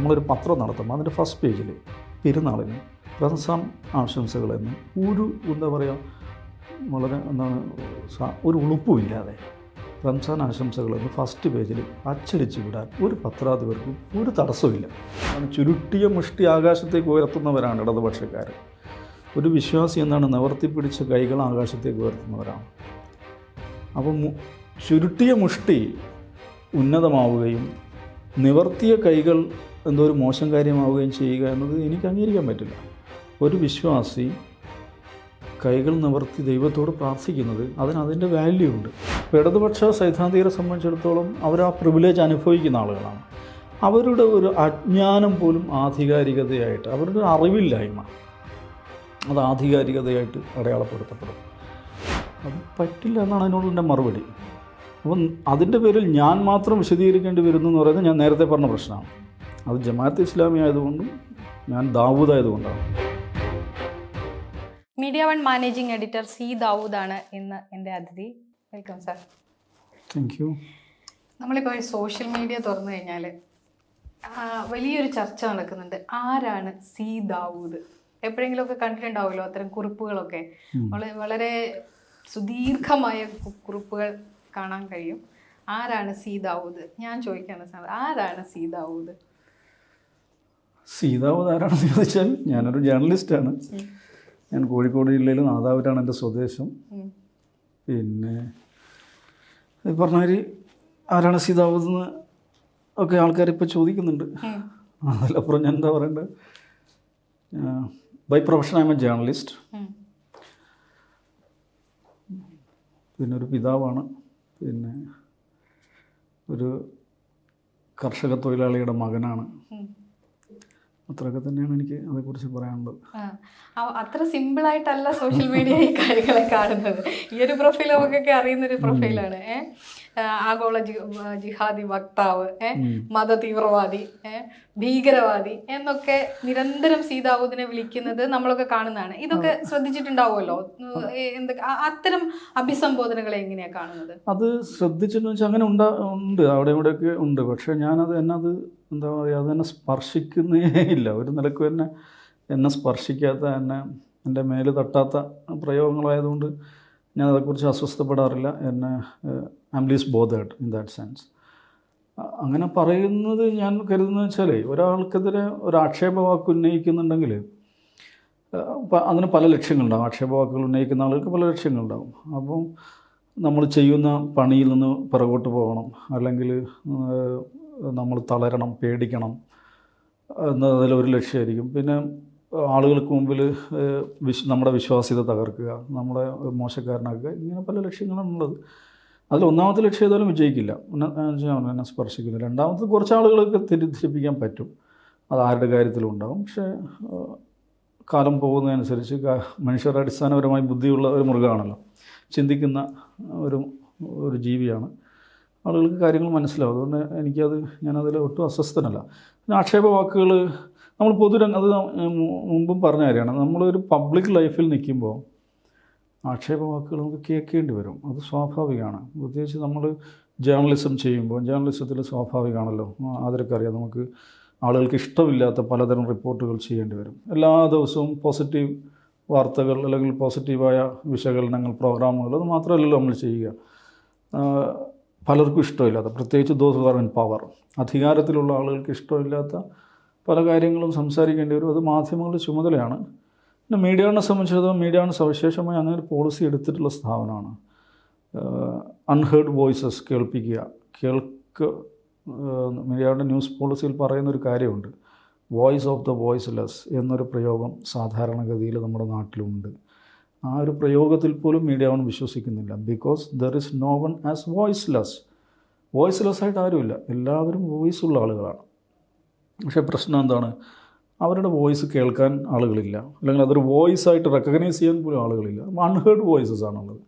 നമ്മളൊരു പത്രം നടത്തുമ്പോൾ അതിൻ്റെ ഫസ്റ്റ് പേജിൽ പെരുന്നാളിന് റംസാൻ ആശംസകളെന്ന് ഒരു എന്താ പറയുക വളരെ ഒരു ഉളുപ്പുമില്ലാതെ റംസാൻ ആശംസകളെന്ന് ഫസ്റ്റ് പേജിൽ അച്ചടിച്ച് വിടാൻ ഒരു പത്രാധിപർക്കും ഒരു തടസ്സമില്ല. ചുരുട്ടിയ മുഷ്ടി ആകാശത്തേക്ക് ഉയർത്തുന്നവരാണ് ഇടതുപക്ഷക്കാർ. ഒരു വിശ്വാസി എന്താണ് നിവർത്തിപ്പിടിച്ച കൈകൾ ആകാശത്തേക്ക് ഉയർത്തുന്നവരാണ്. അപ്പം ചുരുട്ടിയ മുഷ്ടി ഉന്നതമാവുകയും നിവർത്തിയ കൈകൾ എന്തോ ഒരു മോശം കാര്യമാവുകയും ചെയ്യുക എന്നത് എനിക്ക് അംഗീകരിക്കാൻ പറ്റില്ല. ഒരു വിശ്വാസി കൈകൾ നിവർത്തി ദൈവത്തോട് പ്രാർത്ഥിക്കുന്നത് അതിൻ്റെ വാല്യൂ ഉണ്ട്. ഇപ്പോൾ ഇടതുപക്ഷ സൈദ്ധാന്തികരെ സംബന്ധിച്ചിടത്തോളം അവർ ആ പ്രിവിലേജ് അനുഭവിക്കുന്ന ആളുകളാണ്. അവരുടെ ഒരു അജ്ഞാനം പോലും ആധികാരികതയായിട്ട്, അവരുടെ അറിവില്ലായ്മ അത് ആധികാരികതയായിട്ട് അടയാളപ്പെടുത്തപ്പെടും. അത് പറ്റില്ല എന്നാണ് അതിനോടുള്ള മറുപടി. അപ്പം അതിൻ്റെ പേരിൽ ഞാൻ മാത്രം വിശദീകരിക്കേണ്ടി വരുന്നു എന്ന് പറയുന്നത് ഞാൻ നേരത്തെ പറഞ്ഞ പ്രശ്നമാണ്. അത് ജമാഅത്ത് ഇസ്ലാമി ആയതുകൊണ്ടും ഞാൻ ദാവൂദ് ആയതുകൊണ്ടാണ്. Media One managing editor C ദാവൂദാണ് ഇന്ന് എൻ്റെ അതിഥി. Welcome sir. Thank you. നമ്മളിപ്പോൾ സോഷ്യൽ മീഡിയ തുറന്നു കഴിഞ്ഞാൽ വലിയൊരു ചർച്ച നടക്കുന്നുണ്ട്. ആരാണ് സി ദാവൂദ്? എപ്പോഴെങ്കിലുമൊക്കെ കണ്ടിട്ടുണ്ടാവുമല്ലോ അത്തരം കുറിപ്പുകളൊക്കെ. വളരെ സുദീർഘമായ കുറിപ്പുകൾ കാണാൻ കഴിയും. ആരാണ് സി ദാവൂദ്? ഞാൻ ചോദിക്കുകയാണ് സാർ, ആരാണ് സി ദാവൂദ്? സി ദാവൂദ് ആരാണെന്ന് ചോദിച്ചാൽ, ഞാനൊരു ജേർണലിസ്റ്റാണ്. ഞാൻ കോഴിക്കോട് ജില്ലയിൽ നാദാപുരമാണ് എൻ്റെ സ്വദേശം. പിന്നെ ഈ പറഞ്ഞമാതിരി ആരാണ് സി ദാവൂദ് എന്ന് ഒക്കെ ആൾക്കാരിപ്പോൾ ചോദിക്കുന്നുണ്ട്. അതിലപ്പുറം ഞാൻ എന്താ പറയേണ്ടത്? By profession I am a journalist. പിന്നെ ഒരു പിതാവാണ്. പിന്നെ ഒരു കർഷക തൊഴിലാളിയുടെ മകനാണ്. അത്രയൊക്കെ തന്നെയാണ് എനിക്ക് അതേക്കുറിച്ച് പറയാനുള്ളത്. അത്ര സിമ്പിളായിട്ടല്ല സോഷ്യൽ മീഡിയ ഈ കാര്യങ്ങളെ കാണുന്നത്. ഈ ഒരു പ്രൊഫൈൽ നമുക്കൊക്കെ അറിയുന്നൊരു പ്രൊഫൈലാണ്. ആഗോള ജിഹാദി വക്താവ്, മത തീവ്രവാദി, ഭീകരവാദി എന്നൊക്കെ നിരന്തരം സി ദാവൂദിനെ വിളിക്കുന്നത് നമ്മളൊക്കെ കാണുന്നതാണ്. ഇതൊക്കെ ശ്രദ്ധിച്ചിട്ടുണ്ടാവുമല്ലോ. എന്തൊക്കെ അത്തരം അഭിസംബോധനകളെ എങ്ങനെയാണ് കാണുന്നത്? അത് ശ്രദ്ധിച്ചെന്ന് വെച്ചാൽ അങ്ങനെ ഉണ്ട്, അവിടെ ഇവിടെയൊക്കെ ഉണ്ട്. പക്ഷേ ഞാനത് എന്താ പറയുക, അതെന്നെ സ്പർശിക്കുന്നേ ഇല്ല. ഒരു നിലക്കും എന്നെ സ്പർശിക്കാത്ത, എൻ്റെ മേല് തട്ടാത്ത പ്രയോഗങ്ങളായതുകൊണ്ട് ഞാൻ അതേക്കുറിച്ച് അസ്വസ്ഥപ്പെടാറില്ല. I am least bothered in that sense. അങ്ങനെ പറയുന്നത് ഞാൻ കരുതുന്നത് വെച്ചാൽ, ഒരാൾക്കെതിരെ ഒരു ആക്ഷേപവാക്ക് ഉന്നയിക്കുന്നുണ്ടെങ്കിൽ അതിന് പല ലക്ഷ്യങ്ങളുണ്ടാകും. ആക്ഷേപവാക്കുകൾ ഉന്നയിക്കുന്ന ആളുകൾക്ക് പല ലക്ഷ്യങ്ങളുണ്ടാകും. അപ്പം നമ്മൾ ചെയ്യുന്ന പണിയിൽ നിന്ന് പിറകോട്ട് പോകണം, അല്ലെങ്കിൽ നമ്മൾ തളരണം, പേടിക്കണം എന്നതിലൊരു ലക്ഷ്യമായിരിക്കും. പിന്നെ ആളുകൾക്ക് മുമ്പിൽ നമ്മുടെ വിശ്വാസ്യത തകർക്കുക, നമ്മളെ മോശക്കാരനാക്കുക, ഇങ്ങനെ പല ലക്ഷ്യങ്ങളാണുള്ളത്. അതിൽ ഒന്നാമത്തെ ലക്ഷ്യം ഏതായാലും വിജയിക്കില്ല, എന്നെ സ്പർശിക്കില്ല. രണ്ടാമത്തെ കുറച്ച് ആളുകളൊക്കെ തെറ്റിദ്ധരിപ്പിക്കാൻ പറ്റും, അത് ആരുടെ കാര്യത്തിലും ഉണ്ടാകും. പക്ഷേ കാലം പോകുന്നതനുസരിച്ച് മനുഷ്യർ അടിസ്ഥാനപരമായി ബുദ്ധിയുള്ള ഒരു മൃഗമാണല്ലോ, ചിന്തിക്കുന്ന ഒരു ജീവിയാണ്. ആളുകൾക്ക് കാര്യങ്ങൾ മനസ്സിലാവും. അതുകൊണ്ട് ഞാനതിൽ ഒട്ടും അസ്വസ്ഥനല്ല. പിന്നെ ആക്ഷേപവാക്കുകൾ നമ്മൾ അത് മുമ്പും പറഞ്ഞ കാര്യമാണ്. നമ്മളൊരു പബ്ലിക് ലൈഫിൽ നിൽക്കുമ്പോൾ ആക്ഷേപവാക്കുകൾ നമുക്ക് കേൾക്കേണ്ടി വരും. അത് സ്വാഭാവികമാണ്. പ്രത്യേകിച്ച് നമ്മൾ ജേർണലിസം ചെയ്യുമ്പോൾ, ജേർണലിസത്തിൽ സ്വാഭാവികമാണല്ലോ, അതൊക്കെ അറിയാം. നമുക്ക് ആളുകൾക്ക് ഇഷ്ടമില്ലാത്ത പലതരം റിപ്പോർട്ടുകൾ ചെയ്യേണ്ടി വരും. എല്ലാ ദിവസവും പോസിറ്റീവ് വാർത്തകൾ അല്ലെങ്കിൽ പോസിറ്റീവായ വിശകലനങ്ങൾ, പ്രോഗ്രാമുകൾ, അത് മാത്രമല്ലല്ലോ നമ്മൾ ചെയ്യുക. പലർക്കും ഇഷ്ടമില്ലാത്ത, പ്രത്യേകിച്ച് those who are in power, അധികാരത്തിലുള്ള ആളുകൾക്ക് ഇഷ്ടമില്ലാത്ത പല കാര്യങ്ങളും സംസാരിക്കേണ്ടി വരും. അത് മാധ്യമങ്ങളുടെ ചുമതലയാണ്. പിന്നെ മീഡിയയെ സംബന്ധിച്ചിടത്തോളം മീഡിയയാണ് സവിശേഷമായി അങ്ങനെ ഒരു പോളിസി എടുത്തിട്ടുള്ള സ്ഥാപനമാണ്. അൺഹേർഡ് വോയിസസ് കേൾപ്പിക്കുക. മീഡിയയുടെ ന്യൂസ് പോളിസിയിൽ പറയുന്നൊരു കാര്യമുണ്ട്, വോയിസ് ഓഫ് ദ വോയിസ്ലെസ് എന്നൊരു പ്രയോഗം സാധാരണഗതിയിൽ നമ്മുടെ നാട്ടിലുണ്ട്. ആ ഒരു പ്രയോഗത്തിൽ പോലും മീഡിയ വൺ വിശ്വസിക്കുന്നില്ല. Because there is no one as voiceless ആയിട്ട് ആരുമില്ല, എല്ലാവരും വോയിസുള്ള ആളുകളാണ്. പക്ഷേ പ്രശ്നം എന്താണ്? അവരുടെ വോയിസ് കേൾക്കാൻ ആളുകളില്ല, അല്ലെങ്കിൽ അതൊരു വോയിസായിട്ട് റെക്കഗ്നൈസ് ചെയ്യാൻ പോലും ആളുകളില്ല. അൺഹേർഡ് വോയിസസ് ആണുള്ളത്.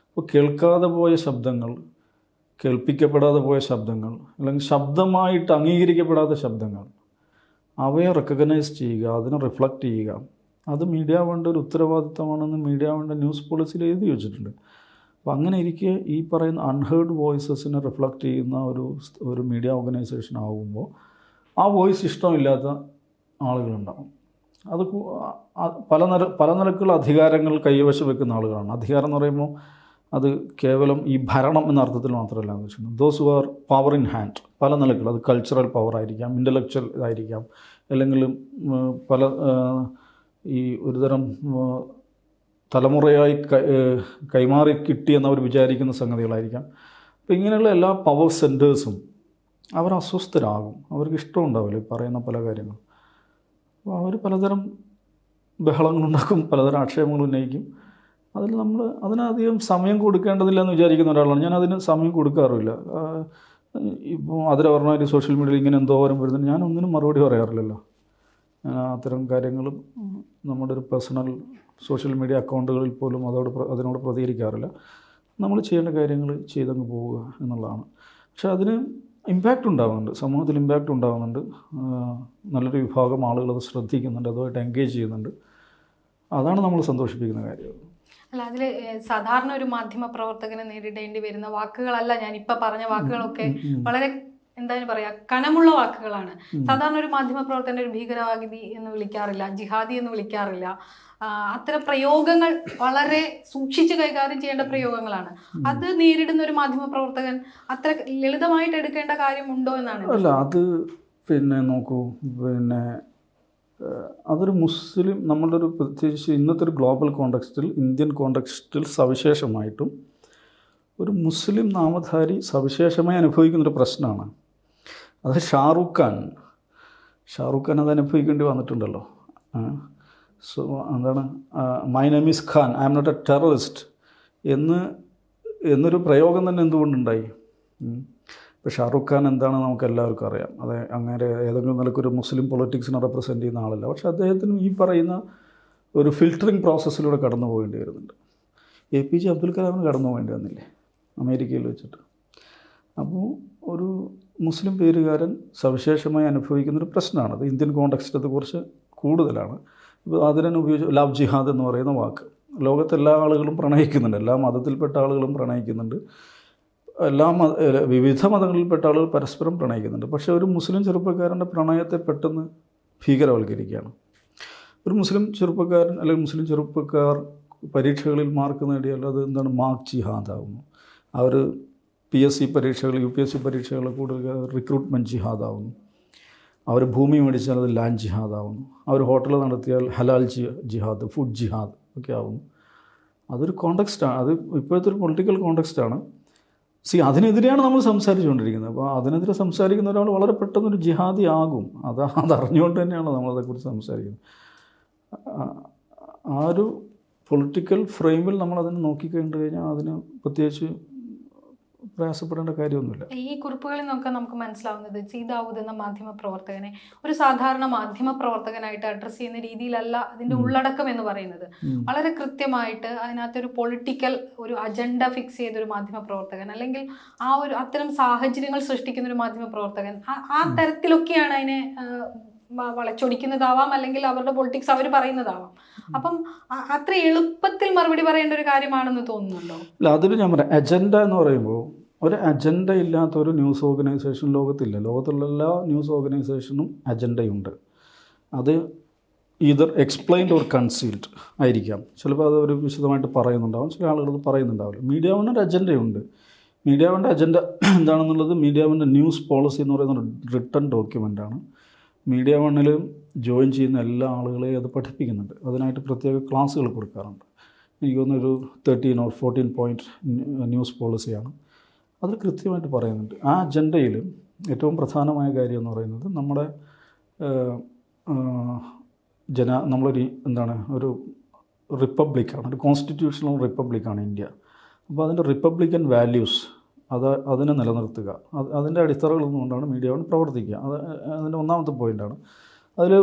അപ്പോൾ കേൾക്കാതെ പോയ ശബ്ദങ്ങൾ, കേൾപ്പിക്കപ്പെടാതെ പോയ ശബ്ദങ്ങൾ, അല്ലെങ്കിൽ ശബ്ദമായിട്ട് അംഗീകരിക്കപ്പെടാത്ത ശബ്ദങ്ങൾ, അവയെ റെക്കഗ്നൈസ് ചെയ്യുക, അതിനെ റിഫ്ലക്റ്റ് ചെയ്യുക, അത് മീഡിയ വണ്ടെ ഒരു ഉത്തരവാദിത്തമാണെന്ന് മീഡിയ വണ്ടെ ന്യൂസ് പോളിസിയിൽ എഴുതി വെച്ചിട്ടുണ്ട്. അപ്പോൾ അങ്ങനെ ഇരിക്കെ ഈ പറയുന്ന അൺഹേർഡ് വോയിസസിനെ റിഫ്ലക്റ്റ് ചെയ്യുന്ന ഒരു മീഡിയ ഓർഗനൈസേഷൻ ആകുമ്പോൾ ആ വോയിസ് ഇഷ്ടമില്ലാത്ത ആളുകളുണ്ടാവും. അത് പല നിലക്കുള്ള അധികാരങ്ങൾ കൈവശം വെക്കുന്ന ആളുകളാണ്. അധികാരം എന്ന് പറയുമ്പോൾ അത് കേവലം ഈ ഭരണം എന്ന അർത്ഥത്തിൽ മാത്രമല്ല എന്ന് വെച്ചിട്ടുണ്ടെങ്കിൽ those who R power in hand, പല നിലക്കുകൾ. അത് കൾച്ചറൽ പവർ ആയിരിക്കാം, ഇൻ്റലക്ച്വൽ ഇതായിരിക്കാം, അല്ലെങ്കിൽ പല ഈ ഒരുതരം തലമുറയായി കൈമാറി കിട്ടിയെന്നവർ വിചാരിക്കുന്ന സംഗതികളായിരിക്കാം. അപ്പോൾ ഇങ്ങനെയുള്ള എല്ലാ പവർ സെൻറ്റേഴ്സും അവർ അസ്വസ്ഥരാകും, അവർക്ക് ഇഷ്ടമുണ്ടാവില്ല ഈ പറയുന്ന പല കാര്യങ്ങളും. അപ്പോൾ അവർ പലതരം ബഹളങ്ങളുണ്ടാക്കും, പലതരം ആക്ഷേപങ്ങൾ ഉന്നയിക്കും. നമ്മൾ അതിനധികം സമയം കൊടുക്കേണ്ടതില്ല എന്ന് വിചാരിക്കുന്ന ഒരാളാണ് ഞാൻ. അതിന് സമയം കൊടുക്കാറില്ല. ഇപ്പോൾ അതിൽ പറഞ്ഞാൽ സോഷ്യൽ മീഡിയയിൽ ഇങ്ങനെ എന്തോരം വരുന്നുണ്ട്, ഞാൻ ഒന്നിനും മറുപടി പറയാറില്ലല്ലോ. ഞാൻ അത്തരം കാര്യങ്ങളും നമ്മുടെ ഒരു പേഴ്സണൽ സോഷ്യൽ മീഡിയ അക്കൗണ്ടുകളിൽ പോലും അതിനോട് പ്രതികരിക്കാറില്ല. നമ്മൾ ചെയ്യേണ്ട കാര്യങ്ങൾ ചെയ്തങ്ങ് പോവുക എന്നുള്ളതാണ്. പക്ഷേ അതിന് ഇമ്പാക്റ്റ് ഉണ്ടാകുന്നുണ്ട്, സമൂഹത്തിൽ ഇമ്പാക്റ്റ് ഉണ്ടാകുന്നുണ്ട്. നല്ലൊരു വിഭാഗം ആളുകൾ അത് ശ്രദ്ധിക്കുന്നുണ്ട്, അതുമായിട്ട് എൻഗേജ് ചെയ്യുന്നുണ്ട്. അതാണ് നമ്മൾ സന്തോഷിപ്പിക്കുന്ന കാര്യം. അല്ല, അതിൽ സാധാരണ ഒരു മാധ്യമ പ്രവർത്തകന് നേരിടേണ്ടി വരുന്ന വാക്കുകളല്ല ഞാൻ ഇപ്പം പറഞ്ഞ വാക്കുകളൊക്കെ. വളരെ എന്താണ് പറയുക, കനമുള്ള വാക്കുകളാണ്. സാധാരണ ഒരു മാധ്യമ പ്രവർത്തകന്റെ ഒരു ഭീകരവാദി എന്ന് വിളിക്കാറില്ല, ജിഹാദി എന്ന് വിളിക്കാറില്ല. അത്തരം പ്രയോഗങ്ങൾ വളരെ സൂക്ഷിച്ച് കൈകാര്യം ചെയ്യേണ്ട പ്രയോഗങ്ങളാണ്. അത് നേരിടുന്ന ഒരു മാധ്യമ പ്രവർത്തകൻ അത്ര ലളിതമായിട്ട് എടുക്കേണ്ട കാര്യമുണ്ടോ എന്നാണ്. അല്ല, അത് പിന്നെ നോക്കൂ, പിന്നെ അതൊരു മുസ്ലിം, നമ്മളുടെ ഒരു പ്രത്യേകിച്ച് ഇന്നത്തെ ഒരു ഗ്ലോബൽ കോണ്ടെക്സ്റ്റിൽ, ഇന്ത്യൻ കോണ്ടെക്സ്റ്റിൽ സവിശേഷമായിട്ടും ഒരു മുസ്ലിം നാമധാരി സവിശേഷമായി അനുഭവിക്കുന്നൊരു പ്രശ്നമാണ്. അത് ഷാറുഖ് ഖാൻ അത് അനുഭവിക്കേണ്ടി വന്നിട്ടുണ്ടല്ലോ. സോ എന്താണ്, my name is Khan, I am not a terrorist എന്നൊരു പ്രയോഗം തന്നെ എന്തുകൊണ്ടുണ്ടായി? ഇപ്പോൾ ഷാറുഖ് ഖാൻ എന്താണെന്ന് നമുക്ക് എല്ലാവർക്കും അറിയാം. അത് അങ്ങനെ ഏതെങ്കിലും നിലക്കൊരു മുസ്ലിം പൊളിറ്റിക്സിനെ റെപ്രസെൻ്റ് ചെയ്യുന്ന ആളല്ല. പക്ഷേ അദ്ദേഹത്തിന് ഈ പറയുന്ന ഒരു ഫിൽറ്ററിങ് പ്രോസസ്സിലൂടെ കടന്നു പോകേണ്ടി വരുന്നുണ്ട്. APJ അബ്ദുൽ കലാമിന് കടന്നു പോകേണ്ടി വന്നില്ലേ അമേരിക്കയിൽ വെച്ചിട്ട്? അപ്പോൾ ഒരു മുസ്ലിം പേരുകാരൻ സവിശേഷമായി അനുഭവിക്കുന്നൊരു പ്രശ്നമാണ്. അത് ഇന്ത്യൻ കോണ്ടെക്സ്റ്റ് അത് കുറച്ച് കൂടുതലാണ്. ഇപ്പോൾ അതിനെ ഉപയോഗിച്ച് ലവ് ജിഹാദ് എന്ന് പറയുന്ന വാക്ക് ലോകത്തെല്ലാ ആളുകളും പ്രണയിക്കുന്നുണ്ട്, എല്ലാ മതത്തിൽപ്പെട്ട ആളുകളും പ്രണയിക്കുന്നുണ്ട്, വിവിധ മതങ്ങളിൽപ്പെട്ട ആളുകൾ പരസ്പരം പ്രണയിക്കുന്നുണ്ട്. പക്ഷേ ഒരു മുസ്ലിം ചെറുപ്പക്കാരൻ്റെ പ്രണയത്തെ പെട്ടെന്ന് ഭീകരവൽക്കരിക്കുകയാണ്. ഒരു മുസ്ലിം ചെറുപ്പക്കാരൻ അല്ലെങ്കിൽ മുസ്ലിം ചെറുപ്പക്കാർ പരീക്ഷകളിൽ മാർക്ക് നേടിയാൽ അത് എന്താണ്, മാർക്ക് ജിഹാദാവുന്നു. അവർ PSC പരീക്ഷകൾ, UPSC പരീക്ഷകൾ കൂടുതൽ റിക്രൂട്ട്മെൻറ്റ് ജിഹാദാവുന്നു. അവർ ഭൂമി മേടിച്ചാൽ അത് ലാൻഡ് ജിഹാദാവുന്നു. അവർ ഹോട്ടൽ നടത്തിയാൽ ഹലാൽ ജിഹാദ്, ഫുഡ് ജിഹാദ് ഒക്കെ ആവുന്നു. അതൊരു കോണ്ടെക്സ്റ്റാണ്, അത് ഇപ്പോഴത്തെ ഒരു പൊളിറ്റിക്കൽ കോണ്ടെക്സ്റ്റാണ്. അതിനെതിരെയാണ് നമ്മൾ സംസാരിച്ചുകൊണ്ടിരിക്കുന്നത്. അപ്പോൾ അതിനെതിരെ സംസാരിക്കുന്ന ഒരാൾ വളരെ പെട്ടെന്നൊരു ജിഹാദി ആകും. അതറിഞ്ഞുകൊണ്ട് തന്നെയാണ് നമ്മളതേക്കുറിച്ച് സംസാരിക്കുന്നത്. ആ ഒരു പൊളിറ്റിക്കൽ ഫ്രെയിമിൽ നമ്മളതിനെ നോക്കിക്കഴിഞ്ഞു കഴിഞ്ഞാൽ അതിന് പ്രത്യേകിച്ച് പ്രയാസപ്പെടേണ്ട കാര്യമൊന്നുമില്ല. ഈ കുറിപ്പുകളിൽ നോക്കാൻ നമുക്ക് മനസ്സിലാവുന്നത് സീതാവൂദ് എന്ന മാധ്യമ പ്രവർത്തകനെ ഒരു സാധാരണ മാധ്യമ പ്രവർത്തകനായിട്ട് അഡ്രസ്സ് ചെയ്യുന്ന രീതിയിലല്ല അതിന്റെ ഉള്ളടക്കം എന്ന് പറയുന്നത്. വളരെ കൃത്യമായിട്ട് അതിനകത്തൊരു പൊളിറ്റിക്കൽ ഒരു അജണ്ട ഫിക്സ് ചെയ്തൊരു മാധ്യമ പ്രവർത്തകൻ, അല്ലെങ്കിൽ അത്തരം സാഹചര്യങ്ങൾ സൃഷ്ടിക്കുന്ന ഒരു മാധ്യമ പ്രവർത്തകൻ, ആ തരത്തിലൊക്കെയാണ് അതിനെ വളച്ചൊടിക്കുന്നതാവാം, അല്ലെങ്കിൽ അവരുടെ പൊളിറ്റിക്സ് അവർ പറയുന്നതാവാം. അപ്പം അത്ര എളുപ്പത്തിൽ മറുപടി പറയേണ്ട ഒരു കാര്യമാണെന്ന് തോന്നുന്നുണ്ടോ? അല്ല, അതിൽ ഞാൻ പറയാം, അജണ്ട എന്ന് പറയുമ്പോൾ ഒരു അജണ്ട ഇല്ലാത്ത ഒരു ന്യൂസ് ഓർഗനൈസേഷൻ ലോകത്തില്ല. ലോകത്തുള്ള എല്ലാ ന്യൂസ് ഓർഗനൈസേഷനും അജണ്ടയുണ്ട്. അത് ഈതർ എക്സ്പ്ലെയിൻഡ് ഓർ കൺസീൽഡ് ആയിരിക്കാം. ചിലപ്പോൾ അത് ഒരു വിശദമായിട്ട് പറയുന്നുണ്ടാവും, ചില ആളുകൾ അത് പറയുന്നുണ്ടാവില്ല. മീഡിയ വണ്ണിന് ഒരു അജണ്ടയുണ്ട്. മീഡിയ വണ്ണിൻ്റെ അജണ്ട എന്താണെന്നുള്ളത് മീഡിയ വണ്ണിൻ്റെ ന്യൂസ് പോളിസി എന്ന് പറയുന്ന ഒരു റിട്ടൺ ഡോക്യുമെൻ്റാണ്. മീഡിയ വണ്ണിൽ ജോയിൻ ചെയ്യുന്ന എല്ലാ ആളുകളെയും അത് പഠിപ്പിക്കുന്നുണ്ട്. അതിനായിട്ട് പ്രത്യേക ക്ലാസ്സുകൾ കൊടുക്കാറുണ്ട്. എനിക്ക് തോന്നുന്നൊരു 13 or 14 പോയിൻ്റ് ന്യൂസ് പോളിസിയാണ്. അത് കൃത്യമായിട്ട് പറയുന്നുണ്ട്. ആ അജണ്ടയിൽ ഏറ്റവും പ്രധാനമായ കാര്യം എന്ന് പറയുന്നത് നമ്മുടെ നമ്മളൊരു ഒരു റിപ്പബ്ലിക്കാണ്, ഒരു കോൺസ്റ്റിറ്റ്യൂഷണൽ റിപ്പബ്ലിക്കാണ് ഇന്ത്യ. അപ്പോൾ അതിൻ്റെ റിപ്പബ്ലിക്കൻ വാല്യൂസ് അതിനെ നിലനിർത്തുക, അതിൻ്റെ അടിത്തറകളൊന്നുകൊണ്ടാണ് മീഡിയ വൺ പ്രവർത്തിക്കുക. അതിൻ്റെ ഒന്നാമത്തെ പോയിൻ്റാണ്. അതിൽ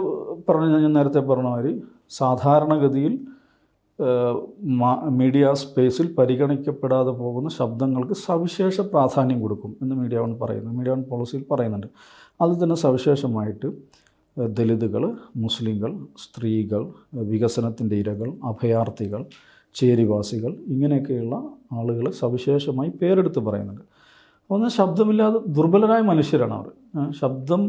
ഞാൻ നേരത്തെ പറഞ്ഞ മാതിരി സാധാരണഗതിയിൽ മീഡിയ സ്പേസിൽ പരിഗണിക്കപ്പെടാതെ പോകുന്ന ശബ്ദങ്ങൾക്ക് സവിശേഷ പ്രാധാന്യം കൊടുക്കും എന്ന് മീഡിയ വൺ പറയുന്നു. മീഡിയ വൺ പോളിസിയിൽ പറയുന്നുണ്ട്. അതിൽ തന്നെ സവിശേഷമായിട്ട് ദലിതുകൾ, മുസ്ലിങ്ങൾ, സ്ത്രീകൾ, വികസനത്തിൻ്റെ ഇരകൾ, അഭയാർത്ഥികൾ, ചേരിവാസികൾ, ഇങ്ങനെയൊക്കെയുള്ള ആളുകളെ സവിശേഷമായി പേരെടുത്ത് പറയുന്നുണ്ട്. ഒന്ന് ശബ്ദമില്ലാതെ ദുർബലരായ മനുഷ്യരാണ് അവർ. ശബ്ദം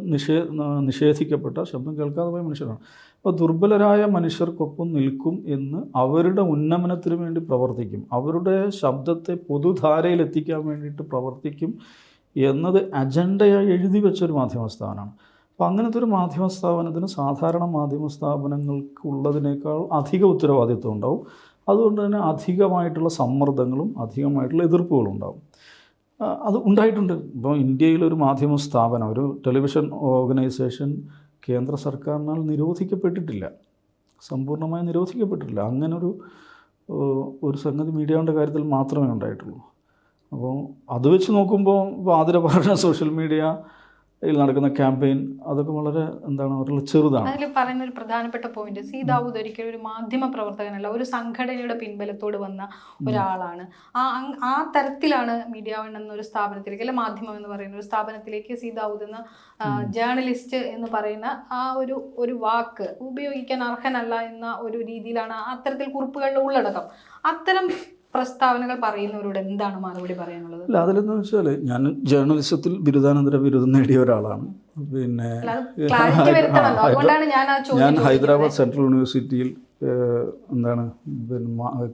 നിഷേധിക്കപ്പെട്ട, ശബ്ദം കേൾക്കാതെ പോയ മനുഷ്യരാണ്. അപ്പോൾ ദുർബലരായ മനുഷ്യർക്കൊപ്പം നിൽക്കും എന്ന്, അവരുടെ ഉന്നമനത്തിന് വേണ്ടി പ്രവർത്തിക്കും, അവരുടെ ശബ്ദത്തെ പൊതുധാരയിൽ എത്തിക്കാൻ വേണ്ടിയിട്ട് പ്രവർത്തിക്കും എന്നത് അജണ്ടയായി എഴുതി വെച്ചൊരു മാധ്യമ സ്ഥാപനമാണ്. അപ്പോൾ അങ്ങനത്തെ ഒരു മാധ്യമ സ്ഥാപനത്തിന് സാധാരണ മാധ്യമ സ്ഥാപനങ്ങൾക്കുള്ളതിനേക്കാൾ അധിക ഉത്തരവാദിത്വം ഉണ്ടാവും. അതുകൊണ്ട് തന്നെ അധികമായിട്ടുള്ള സമ്മർദ്ദങ്ങളും അധികമായിട്ടുള്ള എതിർപ്പുകളും ഉണ്ടാവും. അത് ഉണ്ടായിട്ടുണ്ട്. ഇപ്പോൾ ഇന്ത്യയിലൊരു മാധ്യമ സ്ഥാപനം, ഒരു ടെലിവിഷൻ ഓർഗനൈസേഷൻ കേന്ദ്ര സർക്കാരിനാൽ നിരോധിക്കപ്പെട്ടിട്ടില്ല, സമ്പൂർണ്ണമായി നിരോധിക്കപ്പെട്ടിട്ടില്ല. അങ്ങനൊരു സംഗതി മീഡിയയുടെ കാര്യത്തിൽ മാത്രമേ ഉണ്ടായിട്ടുള്ളൂ. അപ്പോൾ അത് വെച്ച് നോക്കുമ്പോൾ ആതിര പറഞ്ഞ സോഷ്യൽ മീഡിയയിൽ നടക്കുന്ന ക്യാമ്പയിൻ അതൊക്കെ വളരെ വളരെ ചെറുതാണ്. അതിൽ പറയുന്ന ഒരു പ്രധാനപ്പെട്ട പോയിന്റ്, സി ദാവൂദ് ഒരിക്കലും ഒരു മാധ്യമ പ്രവർത്തകനല്ല, ഒരു സംഘടനയുടെ പിൻബലത്തോട് വന്ന ഒരാളാണ്. ആ തരത്തിലാണ് മീഡിയ വൺ എന്നൊരു സ്ഥാപനത്തിലേക്ക്, അല്ലെ മാധ്യമം എന്ന് പറയുന്ന ഒരു സ്ഥാപനത്തിലേക്ക് സി ദാവൂദ് എന്ന ജേർണലിസ്റ്റ് എന്ന് പറയുന്ന ആ ഒരു വാക്ക് ഉപയോഗിക്കാൻ അർഹനല്ല എന്ന ഒരു രീതിയിലാണ് അത്തരത്തിൽ കുറിപ്പുകളുടെ ഉള്ളടക്കം. അത്തരം പ്രസ്താവനകൾ പറയുന്നവരോട് എന്താണ് മറുപടി പറയാനുള്ളത്? അല്ല, അതിലെന്ന് വെച്ചാൽ ഞാൻ ജേർണലിസത്തിൽ ബിരുദാനന്തര ബിരുദം നേടിയ ഒരാളാണ്. പിന്നെ ഞാൻ ഹൈദരാബാദ് സെൻട്രൽ യൂണിവേഴ്സിറ്റിയിൽ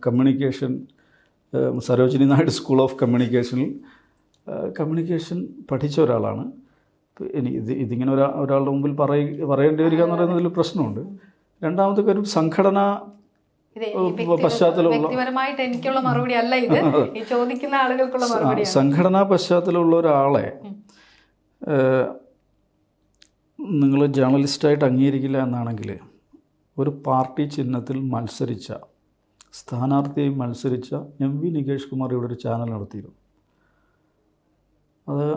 communication, Sarojini Naidu school of കമ്മ്യൂണിക്കേഷനിൽ കമ്മ്യൂണിക്കേഷൻ പഠിച്ച ഒരാളാണ്. ഇതിങ്ങനെ ഒരാളുടെ മുമ്പിൽ പറയേണ്ടി വരിക എന്ന് പറയുന്നതിൽ പ്രശ്നമുണ്ട്. രണ്ടാമത്തെ കാര്യം, സംഘടനാ വ്യക്തിപരമായിട്ട് എനിക്കുള്ള മറുപടി അല്ല ഇത്, ഈ ചോദിക്കുന്ന ആളുകൾക്കുള്ള മറുപടി. സംഘടനാ പശ്ചാത്തലമുള്ള ഒരാളെ നിങ്ങൾ ജേർണലിസ്റ്റായിട്ട് അംഗീകരിക്കില്ല എന്നാണെങ്കിൽ, ഒരു പാർട്ടി ചിഹ്നത്തിൽ മത്സരിച്ച, സ്ഥാനാർത്ഥിയായി മത്സരിച്ച MV നികേഷ് കുമാർ ഇവിടെ ഒരു ചാനൽ നടത്തിയിരുന്നു. അത്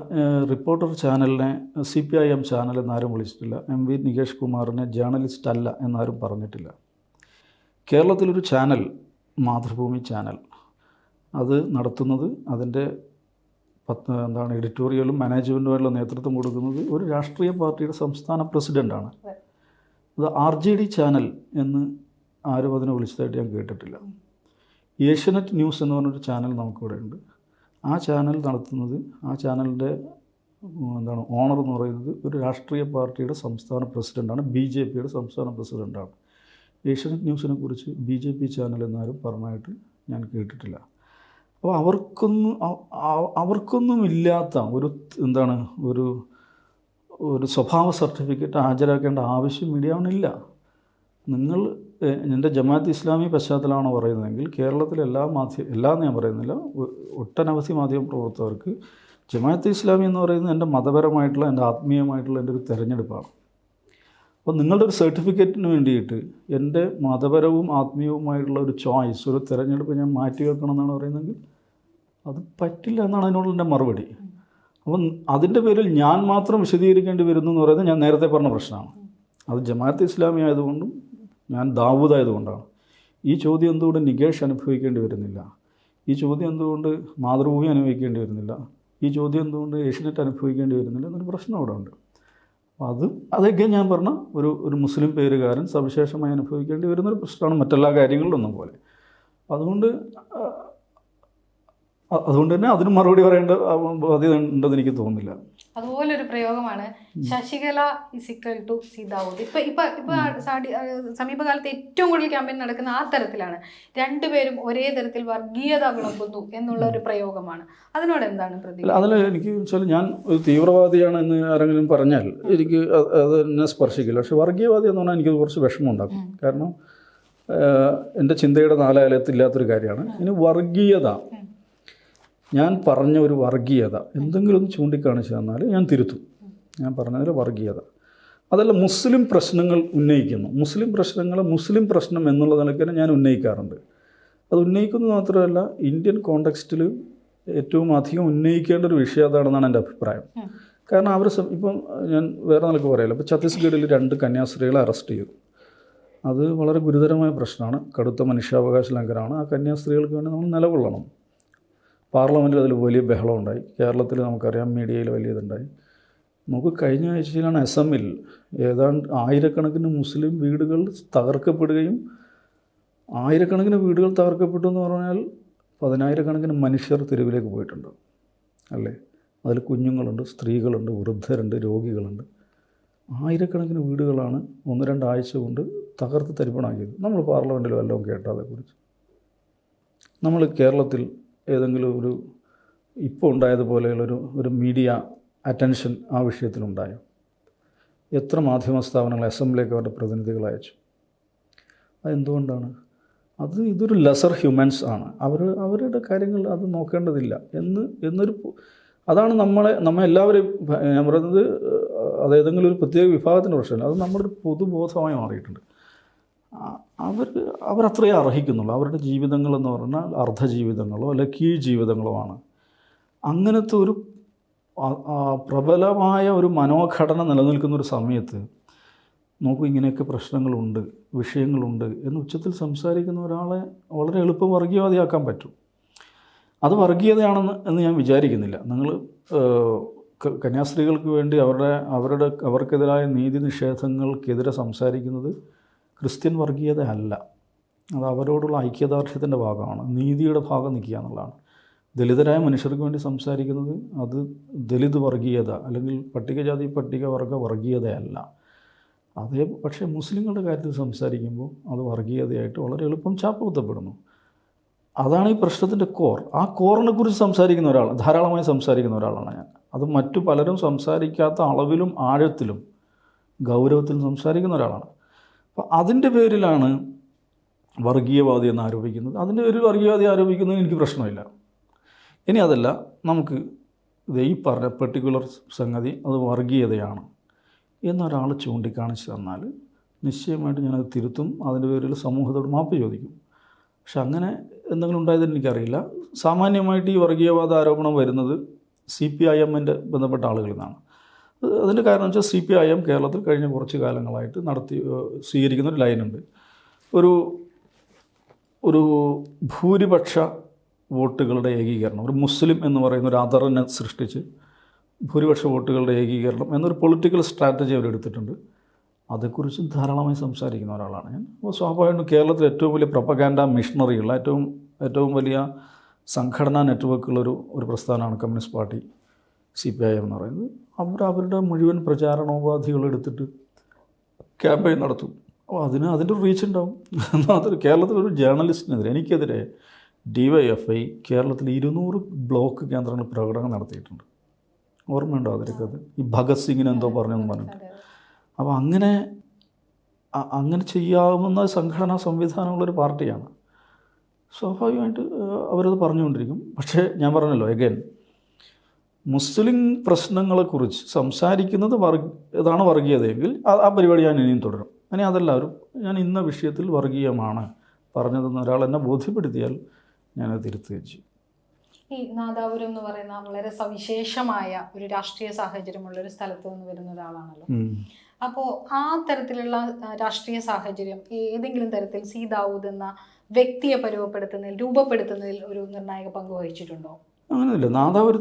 റിപ്പോർട്ടർ ചാനലിനെ CPIM ചാനൽ എന്നാരും വിളിച്ചിട്ടില്ല. MV നികേഷ് കുമാറിനെ ജേർണലിസ്റ്റ് അല്ല എന്നാരും പറഞ്ഞിട്ടില്ല. കേരളത്തിലൊരു ചാനൽ, മാതൃഭൂമി ചാനൽ, അത് നടത്തുന്നത്, അതിൻ്റെ എഡിറ്റോറിയലും മാനേജ്മെൻറ്റുമായിട്ടുള്ള നേതൃത്വം കൊടുക്കുന്നത് ഒരു രാഷ്ട്രീയ പാർട്ടിയുടെ സംസ്ഥാന പ്രസിഡൻ്റാണ്. അത് RJD ചാനൽ എന്ന് ആരും അതിനെ വിളിച്ചതായിട്ട് ഞാൻ കേട്ടിട്ടില്ല. ഏഷ്യനെറ്റ് ന്യൂസ് എന്ന് പറഞ്ഞൊരു ചാനൽ നമുക്കിവിടെ ഉണ്ട്. ആ ചാനൽ നടത്തുന്നത്, ആ ചാനലിൻ്റെ ഓണർ എന്ന് പറയുന്നത് ഒരു രാഷ്ട്രീയ പാർട്ടിയുടെ സംസ്ഥാന പ്രസിഡൻ്റാണ്, BJPയുടെ സംസ്ഥാന പ്രസിഡൻ്റാണ്. ഏഷ്യനെറ്റ് ന്യൂസിനെ കുറിച്ച് BJP ചാനൽ എന്നാരും പറഞ്ഞായിട്ട് ഞാൻ കേട്ടിട്ടില്ല. അപ്പോൾ അവർക്കൊന്നും ഇല്ലാത്ത ഒരു സ്വഭാവ സർട്ടിഫിക്കറ്റ് ഹാജരാക്കേണ്ട ആവശ്യം മീഡിയ വണ്ണില്ല. നിങ്ങൾ എൻ്റെ ജമാഅത്ത് ഇസ്ലാമി പശ്ചാത്തലമാണ് പറയുന്നതെങ്കിൽ കേരളത്തിലെ എല്ലാം ഞാൻ പറയുന്നില്ല, ഒട്ടനവധി മാധ്യമ പ്രവർത്തകർക്ക് ജമാഅത്ത് ഇസ്ലാമി എന്ന് പറയുന്നത് എൻ്റെ മതപരമായിട്ടുള്ള, എൻ്റെ ആത്മീയമായിട്ടുള്ള എൻ്റെ ഒരു തിരഞ്ഞെടുപ്പാണ്. അപ്പോൾ നിങ്ങളുടെ ഒരു സർട്ടിഫിക്കറ്റിന് വേണ്ടിയിട്ട് എൻ്റെ മതപരവും ആത്മീയവുമായിട്ടുള്ള ഒരു ചോയ്സ്, ഒരു തിരഞ്ഞെടുപ്പ് ഞാൻ മാറ്റി വെക്കണം എന്നാണ് പറയുന്നതെങ്കിൽ അത് പറ്റില്ല എന്നാണ് അതിനോടുള്ള എൻ്റെ മറുപടി. അപ്പം അതിൻ്റെ പേരിൽ ഞാൻ മാത്രം വിശദീകരിക്കേണ്ടി വരുന്നു എന്ന് പറയുന്നത് ഞാൻ നേരത്തെ പറഞ്ഞ പ്രശ്നമാണ്. അത് ജമാഅത്ത് ഇസ്ലാമി ആയതുകൊണ്ടും ഞാൻ ദാവൂദ് ആയതുകൊണ്ടാണ്. ഈ ചോദ്യം എന്തുകൊണ്ട് നികേഷ് അനുഭവിക്കേണ്ടി വരുന്നില്ല? ഈ ചോദ്യം എന്തുകൊണ്ട് മാതൃഭൂമി അനുഭവിക്കേണ്ടി വരുന്നില്ല? ഈ ചോദ്യം എന്തുകൊണ്ട് ഏഷ്യനെറ്റ് അനുഭവിക്കേണ്ടി വരുന്നില്ല എന്നൊരു പ്രശ്നം അവിടെ ഉണ്ട്. അപ്പോൾ അതൊക്കെ ഞാൻ പറഞ്ഞ ഒരു മുസ്ലിം പേരുകാരൻ സവിശേഷമായി അനുഭവിക്കേണ്ടി വരുന്നൊരു പ്രശ്നമാണ്, മറ്റെല്ലാ കാര്യങ്ങളിലൊന്നും പോലെ. അതുകൊണ്ട് തന്നെ അതിന് മറുപടി പറയേണ്ട ബാധ്യത ഉണ്ടെന്ന് എനിക്ക് തോന്നുന്നില്ല. അതുപോലൊരു പ്രയോഗമാണ് ശശികല = സി ദാവൂദ്. ഇപ്പൊ സമീപകാലത്ത് ഏറ്റവും കൂടുതൽ ക്യാമ്പയിൻ നടക്കുന്ന ആ തരത്തിലാണ്. രണ്ടുപേരും ഒരേ തരത്തിൽ വർഗീയത വിളമ്പുന്നു എന്നുള്ള ഒരു പ്രയോഗമാണ്. അതിനോട് എന്താണ് പ്രതികരണം? അതിൽ എനിക്ക് വെച്ചാൽ, ഞാൻ ഒരു തീവ്രവാദിയാണ് എന്ന് ആരെങ്കിലും പറഞ്ഞാൽ എനിക്ക് അത് എന്നെ സ്പർശിക്കില്ല. പക്ഷെ വർഗീയവാദി എന്ന് പറഞ്ഞാൽ എനിക്ക് കുറച്ച് വിഷമം ഉണ്ടാക്കും. കാരണം എൻ്റെ ചിന്തയുടെ നാലാലയത്തില്ലാത്തൊരു കാര്യമാണ്. ഇനി വർഗീയത, ഞാൻ പറഞ്ഞ ഒരു വർഗീയത എന്തെങ്കിലും ഒന്ന് ചൂണ്ടിക്കാണിച്ചു തന്നാൽ ഞാൻ തിരുത്തും. ഞാൻ പറഞ്ഞതിൽ വർഗീയത അതല്ല, മുസ്ലിം പ്രശ്നങ്ങൾ ഉന്നയിക്കുന്നു. മുസ്ലിം പ്രശ്നങ്ങളെ മുസ്ലിം പ്രശ്നം എന്നുള്ള നിലയ്ക്ക് തന്നെ ഞാൻ ഉന്നയിക്കാറുണ്ട്. അത് ഉന്നയിക്കുന്നത് മാത്രമല്ല, ഇന്ത്യൻ കോണ്ടെക്സ്റ്റിൽ ഏറ്റവും അധികം ഉന്നയിക്കേണ്ട ഒരു വിഷയം അതാണെന്നാണ് എൻ്റെ അഭിപ്രായം. കാരണം ഇപ്പം ഞാൻ വേറെ നിലക്ക് പറയല്ലോ, ഇപ്പോൾ ഛത്തീസ്ഗഡിൽ 2 കന്യാസ്ത്രീകളെ അറസ്റ്റ് ചെയ്തു. അത് വളരെ ഗുരുതരമായ പ്രശ്നമാണ്, കടുത്ത മനുഷ്യാവകാശ ലംഘനമാണ്. ആ കന്യാസ്ത്രീകൾക്ക് വേണ്ടി നമ്മൾ നിലകൊള്ളണം. പാർലമെൻറ്റിൽ അതിൽ വലിയ ബഹളം ഉണ്ടായി. കേരളത്തിൽ നമുക്കറിയാം, മീഡിയയിൽ വലിയ ഇതുണ്ടായി. നമുക്ക് കഴിഞ്ഞ ആഴ്ചയിലാണ് അസമിൽ ഏതാണ്ട് 1000കണക്കിന് മുസ്ലിം വീടുകൾ തകർക്കപ്പെടുകയും, 1000കണക്കിന് വീടുകൾ തകർക്കപ്പെട്ടു എന്ന് പറഞ്ഞാൽ 10,000കണക്കിന് മനുഷ്യർ തെരുവിലേക്ക് പോയിട്ടുണ്ട്, അല്ലേ? അതിൽ കുഞ്ഞുങ്ങളുണ്ട്, സ്ത്രീകളുണ്ട്, വൃദ്ധരുണ്ട്, രോഗികളുണ്ട്. ആയിരക്കണക്കിന് വീടുകളാണ് 1-2 ആഴ്ച കൊണ്ട് തകർത്ത് തരിപ്പണാക്കിയത്. നമ്മൾ പാർലമെൻറ്റിൽ വല്ലതും കേട്ടോ അതേക്കുറിച്ച്? നമ്മൾ കേരളത്തിൽ ഏതെങ്കിലും ഒരു ഇപ്പോൾ ഉണ്ടായതുപോലെയുള്ളൊരു മീഡിയ അറ്റൻഷൻ ആ വിഷയത്തിലുണ്ടായോ? എത്ര മാധ്യമ സ്ഥാപനങ്ങൾ അസംബ്ലിയൊക്കെ അവരുടെ പ്രതിനിധികളെ അയച്ചു? അതെന്തുകൊണ്ടാണ്? ഇതൊരു ലെസർ ഹ്യൂമൻസ് ആണ്. അവരുടെ കാര്യങ്ങൾ അത് നോക്കേണ്ടതില്ല അതാണ് നമ്മെ എല്ലാവരെയും ഞാൻ പറയുന്നത്. അത് ഏതെങ്കിലും ഒരു പ്രത്യേക വിഭാഗത്തിൻ്റെ പ്രശ്നമല്ല, അത് നമ്മുടെ ഒരു പൊതുബോധമായി മാറിയിട്ടുണ്ട്. അവരത്രയേ അർഹിക്കുന്നുള്ളൂ. അവരുടെ ജീവിതങ്ങളെന്ന് പറഞ്ഞാൽ അർദ്ധജീവിതങ്ങളോ അല്ലെ കീഴ് ജീവിതങ്ങളോ ആണ്. അങ്ങനത്തെ ഒരു പ്രബലമായ ഒരു മനോഘടന നിലനിൽക്കുന്ന ഒരു സമയത്ത് നോക്കൂ, ഇങ്ങനെയൊക്കെ പ്രശ്നങ്ങളുണ്ട്, വിഷയങ്ങളുണ്ട് എന്ന് ഉച്ചത്തിൽ സംസാരിക്കുന്ന ഒരാളെ വളരെ എളുപ്പം വർഗീയവാദിയാക്കാൻ പറ്റും. അത് വർഗീയതയാണെന്ന് ഞാൻ വിചാരിക്കുന്നില്ല. നിങ്ങൾ കന്യാസ്ത്രീകൾക്ക് വേണ്ടി അവർക്കെതിരായ നീതി നിഷേധങ്ങൾക്കെതിരെ സംസാരിക്കുന്നത് ക്രിസ്ത്യൻ വർഗീയത അല്ല. അത് അവരോടുള്ള ഐക്യദാർഢ്യത്തിൻ്റെ ഭാഗമാണ്, നീതിയുടെ ഭാഗം നിൽക്കുക എന്നുള്ളതാണ്. ദലിതരായ മനുഷ്യർക്ക് വേണ്ടി സംസാരിക്കുന്നത് അത് ദലിത് വർഗീയത അല്ലെങ്കിൽ പട്ടികജാതി പട്ടികവർഗ വർഗീയതയല്ല. പക്ഷേ മുസ്ലിങ്ങളുടെ കാര്യത്തിൽ സംസാരിക്കുമ്പോൾ അത് വർഗീയതയായിട്ട് വളരെ എളുപ്പം ചാപ്പകുത്തപ്പെടുന്നു. അതാണ് ഈ പ്രശ്നത്തിൻ്റെ കോർ. ആ കോറിനെ കുറിച്ച് ധാരാളമായി സംസാരിക്കുന്ന ഒരാളാണ് ഞാൻ. അത് മറ്റു പലരും സംസാരിക്കാത്ത അളവിലും ആഴത്തിലും ഗൗരവത്തിലും സംസാരിക്കുന്ന ഒരാളാണ്. അപ്പോൾ അതിൻ്റെ പേരിലാണ് വർഗീയവാദി എന്ന് ആരോപിക്കുന്നത്. അതിൻ്റെ പേരിൽ വർഗീയവാദി ആരോപിക്കുന്നതിന് എനിക്ക് പ്രശ്നമില്ല. ഇനി അതല്ല, നമുക്ക് ഈ പറഞ്ഞ പെർട്ടിക്കുലർ സംഗതി അത് വർഗീയതയാണ് എന്നൊരാൾ ചൂണ്ടിക്കാണിച്ച് തന്നാൽ നിശ്ചയമായിട്ട് ഞാനത് തിരുത്തും. അതിൻ്റെ പേരിൽ സമൂഹത്തോട് മാപ്പ് ചോദിക്കും. പക്ഷെ അങ്ങനെ എന്തെങ്കിലും ഉണ്ടായതെന്ന് എനിക്കറിയില്ല. സാമാന്യമായിട്ട് ഈ വർഗീയവാദ ആരോപണം വരുന്നത് CPIMൻ്റെ ബന്ധപ്പെട്ട ആളുകളിൽ നിന്നാണ്. അതിൻ്റെ കാരണം വെച്ചാൽ CPIM കേരളത്തിൽ കഴിഞ്ഞ കുറച്ച് കാലങ്ങളായിട്ട് സ്വീകരിക്കുന്നൊരു ലൈനുണ്ട്. ഒരു ഭൂരിപക്ഷ വോട്ടുകളുടെ ഏകീകരണം, ഒരു മുസ്ലിം എന്ന് പറയുന്ന ഒരു അതറിനെ സൃഷ്ടിച്ച് ഭൂരിപക്ഷ വോട്ടുകളുടെ ഏകീകരണം എന്നൊരു പൊളിറ്റിക്കൽ സ്ട്രാറ്റജി അവരെടുത്തിട്ടുണ്ട്. അതേക്കുറിച്ച് ധാരാളമായി സംസാരിക്കുന്ന ഒരാളാണ് ഞാൻ. അപ്പോൾ സ്വാഭാവികമായിട്ടും കേരളത്തിൽ ഏറ്റവും വലിയ പ്രൊപ്പഗാൻഡ മിഷണറിയുള്ള ഏറ്റവും വലിയ സംഘടനാ നെറ്റ്വർക്കുള്ളൊരു പ്രസ്ഥാനമാണ് കമ്മ്യൂണിസ്റ്റ് പാർട്ടി CPIM എന്ന് പറയുന്നത്. അവരുടെ മുഴുവൻ പ്രചാരണോപാധികളെടുത്തിട്ട് ക്യാമ്പയിൻ നടത്തും. അപ്പോൾ അതിൻ്റെ റീച്ച് ഉണ്ടാവും. അതൊരു കേരളത്തിലൊരു ജേർണലിസ്റ്റിനെതിരെ, എനിക്കെതിരെ DYFI കേരളത്തിൽ 200 ബ്ലോക്ക് കേന്ദ്രങ്ങൾ പ്രകടനം നടത്തിയിട്ടുണ്ട്. ഓർമ്മയുണ്ടോ അതിലേക്കത്? ഈ ഭഗത് സിംഗിന് എന്തോ പറഞ്ഞെന്ന് പറഞ്ഞിട്ട്. അപ്പോൾ അങ്ങനെ ചെയ്യാവുന്ന സംഘടനാ സംവിധാനമുള്ളൊരു പാർട്ടിയാണ്. സ്വാഭാവികമായിട്ട് അവരത് പറഞ്ഞുകൊണ്ടിരിക്കും. പക്ഷേ ഞാൻ പറഞ്ഞല്ലോ, എഗൈൻ മുസ്ലിം പ്രശ്നങ്ങളെക്കുറിച്ച് സംസാരിക്കുന്നത് ഇതാണ് വർഗീയതയെങ്കിൽ ആ പരിപാടി ഞാൻ ഇനിയും തുടരും. ഇനി അതല്ല, ഞാൻ ഇന്ന വിഷയത്തിൽ വർഗീയമാണ് പറഞ്ഞതെന്ന് ഒരാൾ എന്നെ ബോധ്യപ്പെടുത്തിയാൽ ഞാനത് തിരുത്തുകയും ചെയ്യും. ഈ നാദാപുരം എന്ന് പറയുന്ന വളരെ സവിശേഷമായ ഒരു രാഷ്ട്രീയ സാഹചര്യമുള്ള ഒരു സ്ഥലത്ത് നിന്ന് വരുന്ന ഒരാളാണല്ലോ. അപ്പോൾ ആ തരത്തിലുള്ള രാഷ്ട്രീയ സാഹചര്യം ഏതെങ്കിലും തരത്തിൽ സി ദാവൂദ് എന്ന വ്യക്തിയെ രൂപപ്പെടുത്തുന്നതിൽ ഒരു നിർണായക പങ്ക് വഹിച്ചിട്ടുണ്ടോ? അങ്ങനെയല്ല. നാദാപുരം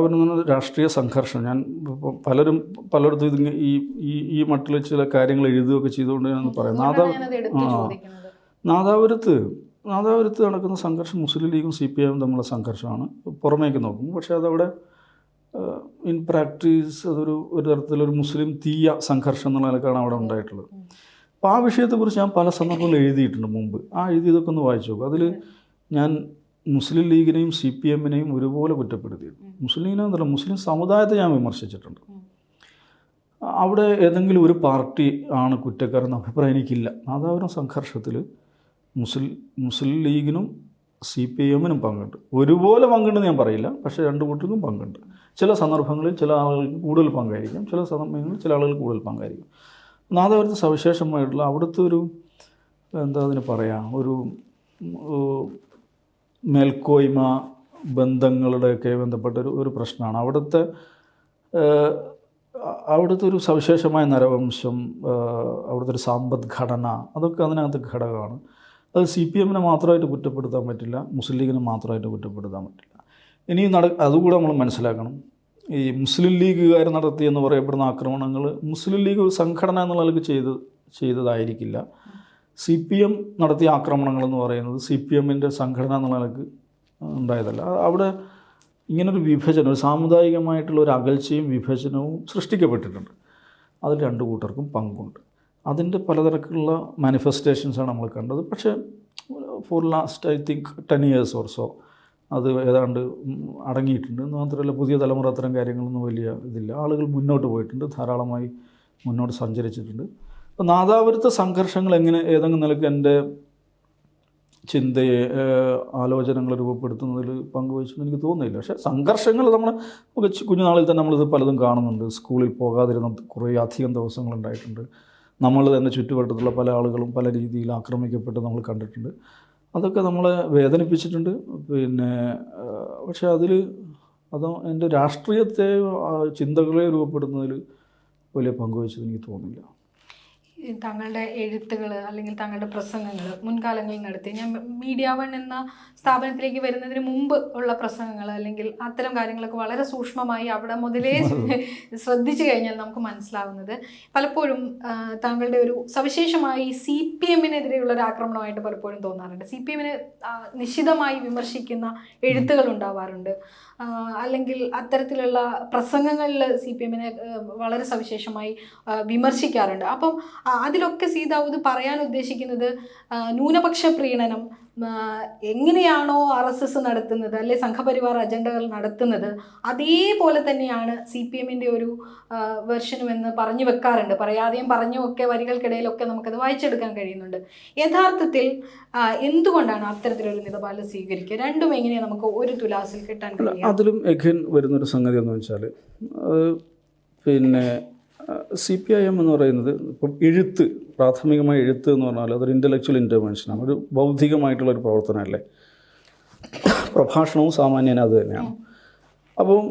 എന്ന് പറഞ്ഞ രാഷ്ട്രീയ സംഘർഷം ഞാൻ പലയിടത്തും ഈ മട്ടിൽ ചില കാര്യങ്ങൾ എഴുതുകയൊക്കെ ചെയ്തുകൊണ്ട് ഞാൻ പറയാം. നാദാപുരത്ത് നടക്കുന്ന സംഘർഷം മുസ്ലിം ലീഗും CPIM തമ്മിലുള്ള സംഘർഷമാണ് പുറമേക്ക് നോക്കും. പക്ഷേ അതവിടെ ഇൻ പ്രാക്ടീസ് ഒരു തരത്തിലൊരു മുസ്ലിം തീയ സംഘർഷം എന്നുള്ള നിലക്കാണ് അവിടെ ഉണ്ടായിട്ടുള്ളത്. അപ്പോൾ ആ വിഷയത്തെക്കുറിച്ച് ഞാൻ പല സന്ദർഭങ്ങളിൽ എഴുതിയിട്ടുണ്ട് മുമ്പ്. എഴുതിയതൊക്കെ ഒന്ന് വായിച്ചു നോക്കും. അതിൽ ഞാൻ മുസ്ലിം ലീഗിനെയും CPIMനെയും ഒരുപോലെ കുറ്റപ്പെടുത്തിയിട്ടുണ്ട്. മുസ്ലിം ലീഗിനെ എന്നല്ല, മുസ്ലിം സമുദായത്തെ ഞാൻ വിമർശിച്ചിട്ടുണ്ട്. അവിടെ ഏതെങ്കിലും ഒരു പാർട്ടി ആണ് കുറ്റക്കാരെന്ന അഭിപ്രായം എനിക്കില്ല. നാദാപുരം സംഘർഷത്തിൽ മുസ്ലിം ലീഗിനും CPIMനും പങ്കുണ്ട്. ഒരുപോലെ പങ്കുണ്ടെന്ന് ഞാൻ പറയില്ല, പക്ഷേ രണ്ട് കൂട്ടർക്കും പങ്കുണ്ട്. ചില സന്ദർഭങ്ങളിൽ ചില ആളുകൾക്ക് കൂടുതൽ പങ്കായിരിക്കും, ചില സന്ദർഭങ്ങളിൽ ചില ആളുകൾക്ക് കൂടുതൽ പങ്കായിരിക്കും. നാദാപുരത്ത് സവിശേഷമായിട്ടുള്ള അവിടുത്തെ ഒരു മേൽക്കോയ്മ ബന്ധങ്ങളുടെയൊക്കെ ബന്ധപ്പെട്ട ഒരു പ്രശ്നമാണ്. അവിടുത്തെ ഒരു സവിശേഷമായ നരവംശം, അവിടുത്തെ ഒരു സമ്പദ്ഘടന, അതൊക്കെ അതിനകത്ത് ഘടകമാണ്. അത് CPIMനെ മാത്രമായിട്ട് കുറ്റപ്പെടുത്താൻ പറ്റില്ല, മുസ്ലിം ലീഗിനെ മാത്രമായിട്ട് കുറ്റപ്പെടുത്താൻ പറ്റില്ല. ഇനി അതുകൂടെ നമ്മൾ മനസ്സിലാക്കണം. ഈ മുസ്ലിം ലീഗുകാർ നടത്തിയെന്ന് പറയപ്പെടുന്ന ആക്രമണങ്ങൾ മുസ്ലിം ലീഗ് ഒരു സംഘടന എന്നുള്ള നിലയ്ക്ക് ചെയ്തതായിരിക്കില്ല. CPM നടത്തിയ ആക്രമണങ്ങളെന്ന് പറയുന്നത് CPMൻ്റെ സംഘടന എന്നുള്ള നിലയ്ക്ക് ഉണ്ടായതല്ല. അവിടെ ഇങ്ങനൊരു വിഭജനം, ഒരു സാമുദായികമായിട്ടുള്ള ഒരു അകൽച്ചയും വിഭജനവും സൃഷ്ടിക്കപ്പെട്ടിട്ടുണ്ട്. അതിൽ രണ്ട് കൂട്ടർക്കും പങ്കുണ്ട്. അതിൻ്റെ പലതരത്തിലുള്ള മാനിഫെസ്റ്റേഷൻസാണ് നമ്മൾ കണ്ടത്. പക്ഷേ for last I think 10 years or so അത് ഏതാണ്ട് അടങ്ങിയിട്ടുണ്ട്. എന്ന് മാത്രമല്ല പുതിയ തലമുറ അത്തരം കാര്യങ്ങളൊന്നും വലിയ ഇതില്ല. ആളുകൾ മുന്നോട്ട് പോയിട്ടുണ്ട്, ധാരാളമായി മുന്നോട്ട് സഞ്ചരിച്ചിട്ടുണ്ട്. അപ്പോൾ നാദാപുരത്തെ സംഘർഷങ്ങൾ ഏതെങ്കിലും നിലയ്ക്ക് എൻ്റെ ചിന്തയെ ആലോചനകൾ രൂപപ്പെടുത്തുന്നതിൽ പങ്കുവഹിച്ചെന്ന് എനിക്ക് തോന്നുന്നില്ല. പക്ഷേ സംഘർഷങ്ങൾ നമുക്ക് കുഞ്ഞുനാളിൽ തന്നെ നമ്മളിത് പലതും കാണുന്നുണ്ട്. സ്കൂളിൽ പോകാതിരുന്ന കുറേ അധികം ദിവസങ്ങളുണ്ടായിട്ടുണ്ട്. നമ്മൾ തന്നെ ചുറ്റുവട്ടത്തുള്ള പല ആളുകളും പല രീതിയിൽ ആക്രമിക്കപ്പെട്ട് നമ്മൾ കണ്ടിട്ടുണ്ട്. അതൊക്കെ നമ്മളെ വേദനിപ്പിച്ചിട്ടുണ്ട്. പക്ഷേ അത് എൻ്റെ രാഷ്ട്രീയത്തെ ചിന്തകളെ രൂപപ്പെടുന്നതിൽ വലിയ പങ്കുവഹിച്ചത് എനിക്ക് തോന്നുന്നില്ല. താങ്കളുടെ എഴുത്തുകൾ അല്ലെങ്കിൽ താങ്കളുടെ പ്രസംഗങ്ങൾ മുൻകാലങ്ങളിൽ നടത്തി, ഞാൻ മീഡിയ വൺ എന്ന സ്ഥാപനത്തിലേക്ക് വരുന്നതിന് മുമ്പ് ഉള്ള പ്രസംഗങ്ങൾ അല്ലെങ്കിൽ അത്തരം കാര്യങ്ങളൊക്കെ വളരെ സൂക്ഷ്മമായി അവിടെ മുതലേ ശ്രദ്ധിച്ചു കഴിഞ്ഞാൽ നമുക്ക് മനസ്സിലാവുന്നത് പലപ്പോഴും താങ്കളുടെ ഒരു സവിശേഷമായി CPM-നെതിരെയുള്ള ഒരു ആക്രമണമായിട്ട് പലപ്പോഴും തോന്നാറുണ്ട്. CPM-നെ നിശിതമായി വിമർശിക്കുന്ന എഴുത്തുകൾ ഉണ്ടാവാറുണ്ട്, അല്ലെങ്കിൽ അത്തരത്തിലുള്ള പ്രസംഗങ്ങളിൽ CPM-നെ വളരെ സവിശേഷമായി വിമർശിക്കാറുണ്ട്. അപ്പം അതിലൊക്കെ സി ദാവൂദ് പറയാൻ ഉദ്ദേശിക്കുന്നത് ന്യൂനപക്ഷ പ്രീണനം എങ്ങനെയാണോ RSS നടത്തുന്നത് അല്ലെ സംഘപരിവാർ അജണ്ടകൾ നടത്തുന്നത് അതേപോലെ തന്നെയാണ് CPM-ൻ്റെ ഒരു വെർഷനുമെന്ന് പറഞ്ഞു വെക്കാറുണ്ട്. പറയാതെയും പറഞ്ഞുമൊക്കെ വരികൾക്കിടയിലൊക്കെ നമുക്കത് വായിച്ചെടുക്കാൻ കഴിയുന്നുണ്ട്. യഥാർത്ഥത്തിൽ എന്തുകൊണ്ടാണ് അത്തരത്തിലൊരു നിലപാട് സ്വീകരിക്കുക? രണ്ടും എങ്ങനെയാണ് നമുക്ക് ഒരു തുലാസിൽ കിട്ടാൻ കഴിയുക? അതിലും എഗൈൻ വരുന്നൊരു സംഗതി എന്ന് വെച്ചാൽ CPIM എന്ന് പറയുന്നത് ഇപ്പം എഴുത്ത്, പ്രാഥമികമായ എഴുത്ത് എന്ന് പറഞ്ഞാൽ അതൊരു ഇൻ്റലക്ച്വൽ ഇൻ്റർവെൻഷനാണ്, ഒരു ബൗദ്ധികമായിട്ടുള്ളൊരു പ്രവർത്തനമല്ലേ. പ്രഭാഷണവും സാമാന്യന അത് തന്നെയാണ്. അപ്പം